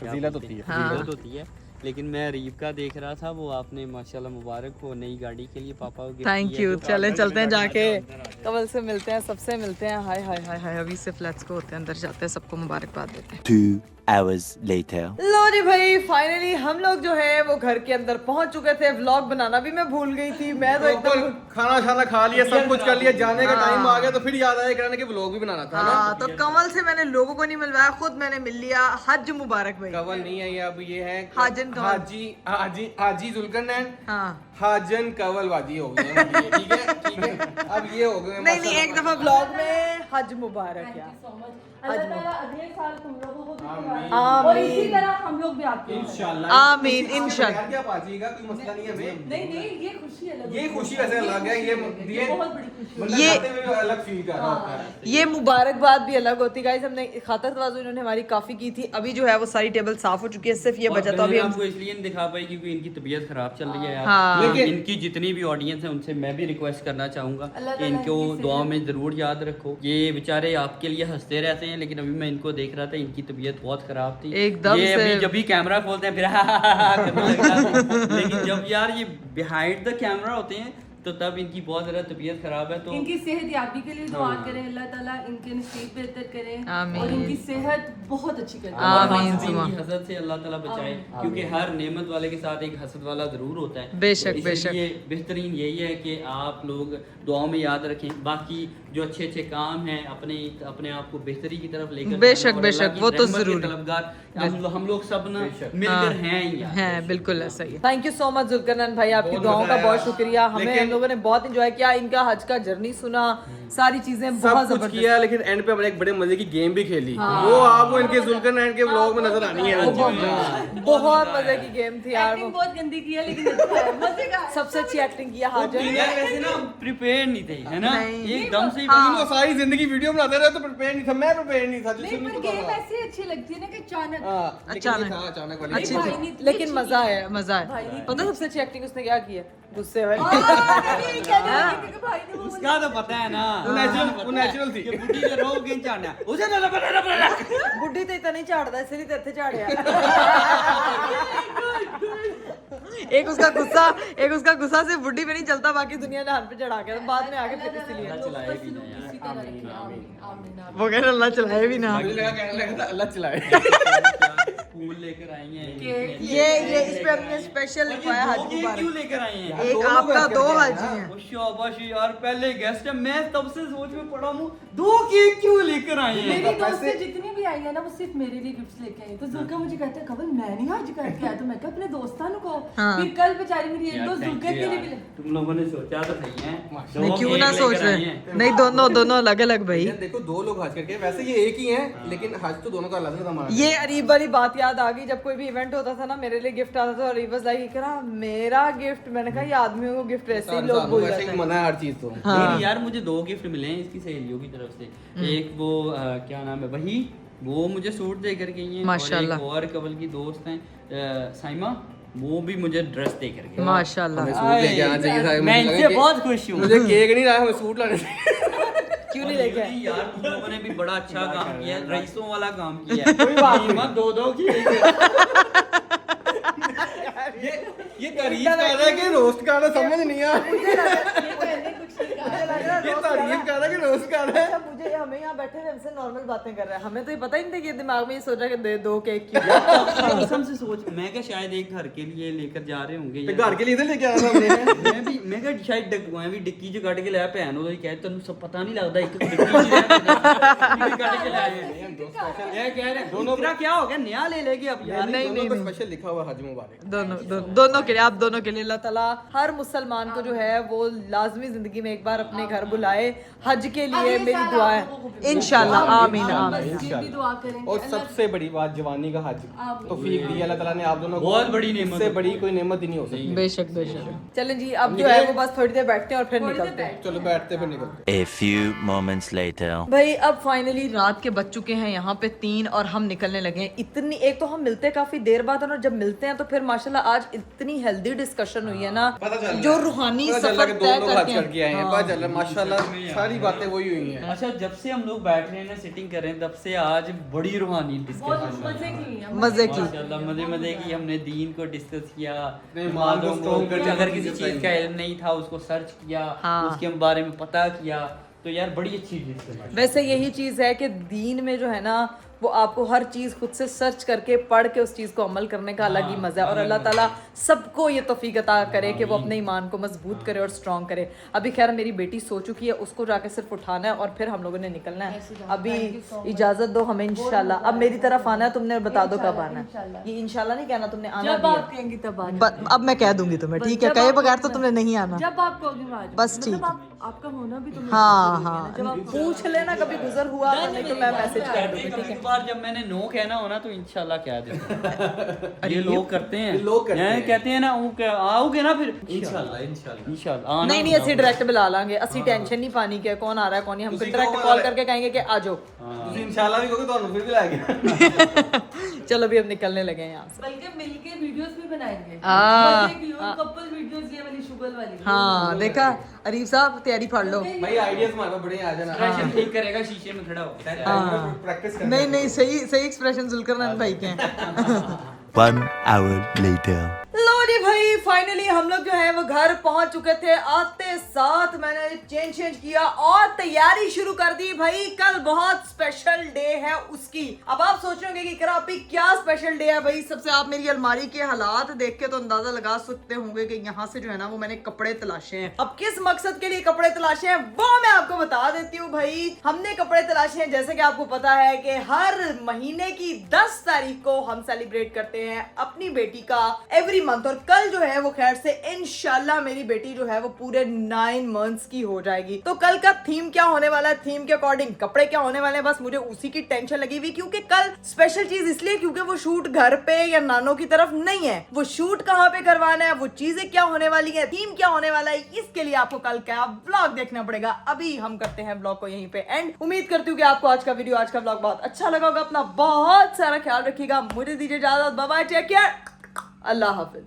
फजीलत होती है। फजीलत होती है। लेकिन मैं अरीब का देख रहा था, वो आपने माशाल्लाह मुबारक हो नई गाड़ी के लिए पापा को गिफ्ट थैंक किया, यू। जो चले चलते हैं जाके कमल से मिलते हैं, सबसे मिलते हैं। हाय हाय हाय हाय, अभी से फ्लैट्स को होते हैं, अंदर जाते हैं, सबको मुबारकबाद देते हैं। 2 hours later. लो जी भाई, फाइनली हम लोग जो है वो घर के अंदर पहुंच चुके थे। व्लॉग बनाना भी मैं भूल गई थी, मैं तो एकदम खाना शाना खा लिया, सब कुछ कर लिया, जाने का टाइम आ गया तो फिर याद आया कराने के व्लॉग भी बनाना था ना। हाँ, तो कमल से मैंने लोगों को नहीं मिलवाया, खुद मैंने मिल लिया। हज मुबारक भाई। कवल नहीं है ये, अब ये है हाजन कवल। हाजी जुल्करनैन, हाँ हाजन कवल वाजी हो गए हैं ये, ठीक है ठीक है। अब ये हो गए नहीं, एक दफा ब्लॉग में हज मुबारक यार। अल्लाह ताला अगले साल तुम लोगों को भी आमीन। दिलवाए। और इसी तरह हम लोग भी आपके हैं। इंशाल्लाह। आमीन, इंशाल्लाह। क्या पाजीगा, कोई मसला नहीं है हमें। नहीं ये खुशी अलग ये खुशी वैसे अलग है, ये बहुत बड़ी खुशी बंदा ये- खाते हुए अलग फील कर रहा होता है। ये मुबारकबाद भी अलग होती गाइस। हमने खातर तवाज़ु इन्होंने हमारी काफी की थी, अभी जो है वो सारी टेबल साफ हो चुकी है, सिर्फ ये और बचा तो अभी बहन हम आपको इसलिए नहीं दिखा पाई क्योंकि इनकी तबीयत खराब चल रही है यार। हाँ। लेकिन इनकी जितनी भी ऑडियंस है उनसे मैं भी रिक्वेस्ट करना चाहूंगा कि इनको दुआ में जरूर याद रखो। ये बेचारे आपके लिए हंसते रहते हैं, लेकिन अभी मैं इनको देख रहा था, इनकी तबीयत बहुत खराब थी एकदम ये से। अभी जब भी कैमरा खोलते हैं फिर करने लग जाते हैं। लेकिन जब यार ये बिहाइंड द कैमरा होते हैं तो तब इनकी बहुत ज़्यादा तबीयत खराब है। तो इनकी सेहत याबी के लिए दुआ करें, अल्लाह ताला इनके नसीब बेहतर करें आमीन। और इनकी सेहत बहुत अच्छी करें। आमीन। इनकी हसद से अल्लाह ताला बचाए, क्योंकि हर नेमत वाले के साथ एक हसद वाला जरूर होता है। बेशक, तो बेशक। इसलिए बेहतरीन यही है कि आप लोग दुआओं में याद रखें। बाकी जो अच्छे अच्छे काम हैं अपने आप को बेहतरी की तरफ लेकर बेशक, जाना और बेशक, अल्लाह की वो तो रहमत के जरूरी। तलबगार हम लोग सब ना मिलकर हैं ही यार। है बिल्कुल ऐसा ही। Thank you so much Zulqarnain भाई, आपकी बहुत दुआओं मजा का आया। बहुत शुक्रिया। हमें लेकिन- हम लोगों ने बहुत एंजॉय किया, इनका हज का जर्नी सुना, सारी चीजें सब बहुत कुछ जबरदस्त। किया, लेकिन एंड पे हमने एक बड़े मजे की गेम भी खेली। वो आपको इनके जुल्करनैन के व्लॉग में नजर आनी है। बहुत मजे की गेम थी यार वो। एक्टिंग बहुत गंदी की है लेकिन अच्छा है, मजे का है। सबसे अच्छी एक्टिंग किया हाजन। वैसे ना प्रिपेयर नहीं थे, है ना, नहीं। एकदम से ही लेकिन वो सारी जिंदगी वीडियो बनाते रहे तो प्रिपेयर नहीं था, मैं प्रिपेयर नहीं था जिससे नहीं नहीं पर पता गेम था। ऐसी अच्छी लगती है ना कि अचानक अचानक अचानक वाली अच्छी गेम। भाई थी, ने इतनी लेकिन अच्छी मजा आया, मजा भाई आया। ने पता है सबसे अच्छी एक्टिंग उसने क्या की है? गुस्से वाली। यही कहने लगी थी कि भाई ने वो उसका तो पता है ना, वो नेचुरल थी। कि बुढ़ी के रोग के चाहना उसे तो पता बुढ़ी तो इतना नहीं झाड़ता, इसलिए तो इतने झाड़िया। एक उसका गुस्सा सिर्फ बुढ़ी पे नहीं चलता, बाकी दुनिया जहान पे चढ़ा के बाद में आके फिर इसलिए चलाए भी ना यार। इसी तरह रखें। आमीन आमीन आमीन। वो कह रहे अल्लाह चलाए भी ना। मुझे लगा कहने लगा था अल्लाह चलाए। फूल लेकर आई हैं केक। ये इस पे हमने स्पेशल लिखवाया हज क्यों मुबारक। लेकर आई हैं? एक आपका, दो हाजी हैं। ओ शाबाश यार, पहले गेस्ट है, मैं तब से सोच में पड़ा हूँ 2 केक क्यों लेकर आई हैं? मेरी दोस्तें जितनी भी आई है ना वो सिर्फ मेरे लिए गिफ्ट्स लेके आई। तो जुल्का मुझे कहता है कबल मैं नहीं हज करके आया, तो मैं कहा अपने दोस्तानों को। हाँ। फिर कल बेचारी मेरी एक यार, दोस्त thank जुल्का you के लिए यार। भी ले। तुम लोगों ने सोचा तो सही है। नहीं दो क्यों केक ना सोच लेकर आई रहे हैं। नहीं, दोनों अलग अलग भाई। देखो 2 लोग हज करके, वैसे ये एक ही हैं लेकिन हज तो दोनों का अलग है हमारा। ये अरीब वाली बात याद आ गई, जब कोई भी इवेंट होता था ना मेरे लिए गिफ्ट आता था और ही वाज लाइक करा मेरा गिफ्ट, मैंने कहा ये आदमियों को गिफ्ट ऐसे ही लोग बोल वैसे जाते ही हैं। मना है हर चीज तो। नहीं यार, मुझे 2 गिफ्ट मिले हैं इसकी सहेलियों की तरफ से। एक वो क्या नाम है, वही वो मुझे सूट दे कर गई हैं, माशाल्लाह। और एक कवल की दोस्त हैं साइमा, वो भी मुझे ड्रेस दे कर गई। माशाल्लाह। हमें सूट लेके आना चाहिए था। मैं मुझे इनसे लगा कि- बहुत खुश हूँ। मुझे केक नहीं रहा, हमें सूट लाने थे। क्यों नहीं लेके आए? यार तुम लोगों ने भी बड़ा अच्छा काम किया है, रईसों वाला काम किया है। कोई बात नहीं, 2-2 की। ये तारीफ कर रहा है कि रोस्ट कर रहा है, समझ नहीं आ रहा। मुझे लग ये रहा तारीफ कर रहा है कि रोस्ट कर रहा है। है मुझे, हमें यहाँ बैठे हुए हमसे नॉर्मल बातें कर रहा है, हमें तो ये पता ही नहीं था कि ये दिमाग में ये सोच रहा है कि दे 2 केक क्यों। कसम से सोच, मैं क्या शायद एक घर के लिए लेकर जा रहे होंगे ਤੇ यार। ਘਰ ਕੇ ਲਈ ਇਧਰ ਲੈ ਕੇ ਆਣਾ हमने। मैं क्या शायद मैं भी डिक्की ਚ ਕੱਢ ਕੇ ਲਿਆ ਭੈਣ ਉਹਦਾ ਹੀ ਕਹੇ ਤੈਨੂੰ ਸਭ ਪਤਾ ਨਹੀਂ ਲੱਗਦਾ ਇੱਕ डिक्की ਚ लिया ਕੱਢ ਕੇ ਲਾਏ हैं ये कह रहे दोनों क्या हो गया, नया ले लेंगे अब यार। दोनों पे स्पेशल लिखा हुआ हज मुबारक। दोनों के लिए, आप दोनों के लिए। अल्लाह ताला हर मुसलमान को जो है वो लाजमी जिंदगी में एक बार अपने घर बुलाए हज के लिए, मेरी दुआ है इंशाल्लाह, आमीन आमीन। भी दुआ करें। और सबसे बड़ी बात जवानी का हज तौफीक दी अल्लाह ताला ने आप दोनों को। बहुत बड़ी नेमत इससे बड़ी कोई नेमत ही नहीं हो सकती। बेशक बेशक। चलें जी, अब जो है वो बस थोड़ी देर बैठते हैं और फिर निकलते हैं। चलो बैठते फिर निकलते। A few moments later. भाई अब फाइनली रात के बज चुके हैं यहाँ पे 3 और हम निकलने लगे हैं। इतनी, एक तो हम मिलते काफी देर बाद और जब मिलते हैं तो फिर माशाल्लाह आज इतनी हेल्दी डिस्कशन हुई है ना, पता चल जो रूहानी पता चल रहा सफर कि दो तय लोग हज करके करके आए हैं। पता चल रहा माशाल्लाह सारी बातें वही हुई हैं। अच्छा, जब से हम लोग बैठ रहे हैं ना, सिटिंग कर रहे हैं, तब से आज बड़ी रूहानी डिस्कशन मजे की। माशाल्लाह मजे की हमने दीन को डिस्कस किया, नहीं, नमाज़ों ईमान को strong करने अगर की किसी चीज़ चीज का इल्म नहीं था उसको सर्च किया, हाँ। उसके बारे में पता किया, तो यार बड़ी अच्छी डिस्कशन। वैसे यही चीज है कि दीन में जो है ना वो आपको हर चीज खुद से सर्च करके पढ़ के उस चीज को अमल करने का अलग ही मजा है। और अल्लाह ताला सबको ये तौफीक अता करे कि वो अपने ईमान को मजबूत करे और स्ट्रॉन्ग करे। अभी खैर मेरी बेटी सो चुकी है, उसको जाके सिर्फ उठाना है और फिर हम लोगों ने निकलना है। अभी इजाजत दो हमें इंशाल्लाह। अब मेरी तरफ आना है, तुमने बता दो कब आना है। ये इंशाल्लाह नहीं कहना, तुमने आना जब भी आप है। कहेंगी तब आ अब मैं कह दूंगी तुम्हें, ठीक है? कहे बगैर तो तुमने नहीं आना। जब आप कहोगे मैं आ जाऊंगी। बस ठीक मतलब आपका होना भी तुम हाँ हाँ, जब आप पूछ लेना कभी गुजर हुआ, नहीं तो मैं मैसेज कर दूंगी, ठीक है? इस बार जब मैंने नो कहना होना तो इंशाल्लाह कह देता। ये लोग करते हैं, ये लोग करते हैं। कहते हैं ना वो आओगे ना फिर इंशाल्लाह नहीं नहीं, ਅਸੀਂ डायरेक्ट बुला लांगे, ਅਸੀਂ टेंशन नहीं पानी के कौन आ रहा है कौन नहीं, हम ਤੁਸੀਂ डायरेक्ट कहो कॉल वाले। करके कहेंगे कि आ जाओ। ਤੁਸੀਂ इंशाल्लाह भी कहोगे ਤੁਹਾਨੂੰ ਫਿਰ भी लाएंगे। चलो अभी हम निकलने लगे हैं यहाँ से। बल्कि मिलके वीडियोस भी बनाएंगे। हाँ। कपल वीडियोस, ये वाली शुगर वाली। हाँ देखा अरीफ साहब, तैयारी पढ़ लो। भाई आइडियाज हमारे पास बड़े आ जाना। प्रेशर ठीक करेगा शीशे में खड़ा होकर। हाँ। प्रैक्टिस कर। नहीं नहीं, सही सही एक्सप्रेशन जुल्करनान भाई के हैं। 1 hour later. लो जी भाई, फाइनली हम लोग जो है वो घर पहुंच चुके थे। आते साथ मैंने चेंज किया और तैयारी शुरू कर दी। भाई कल बहुत स्पेशल डे है उसकी। अब आप सोचोगे कि करापी क्या स्पेशल डे है भाई? सबसे आप मेरी अलमारी के हालात देख के तो अंदाजा लगा सकते होंगे कि यहाँ से जो है ना वो मैंने कपड़े तलाशे हैं। अब किस मकसद के लिए कपड़े तलाशे हैं वो मैं आपको बता देती हूँ। भाई हमने कपड़े तलाशे हैं, जैसे कि आपको पता है कि हर महीने की 10 तारीख को हम सेलिब्रेट करते हैं अपनी बेटी का एवरी मंथ। और कल जो है वो खैर से इंशाल्लाह मेरी बेटी जो है वो पूरे 9 मंथ्स की हो जाएगी। तो कल का थीम क्या होने वाला है, थीम के अकॉर्डिंग कपड़े क्या होने वाले हैं, बस मुझे उसी की टेंशन लगी हुई। क्योंकि कल स्पेशल चीज इसलिए क्योंकि वो शूट घर पे या नानों की तरफ नहीं है, वो शूट कहाँ पे करवाना है, वो चीजें क्या होने वाली है, थीम क्या होने वाला है, इसके लिए आपको कल का व्लॉग देखना पड़ेगा। अभी हम करते हैं व्लॉग को यहीं पे एंड। उम्मीद करती हूँ कि आपको आज का वीडियो, आज का व्लॉग बहुत अच्छा लगा होगा। अपना बहुत सारा ख्याल रखिएगा, मुझे दीजिए इजाजत, बाय बाय, टेक केयर, अल्लाह हाफिज।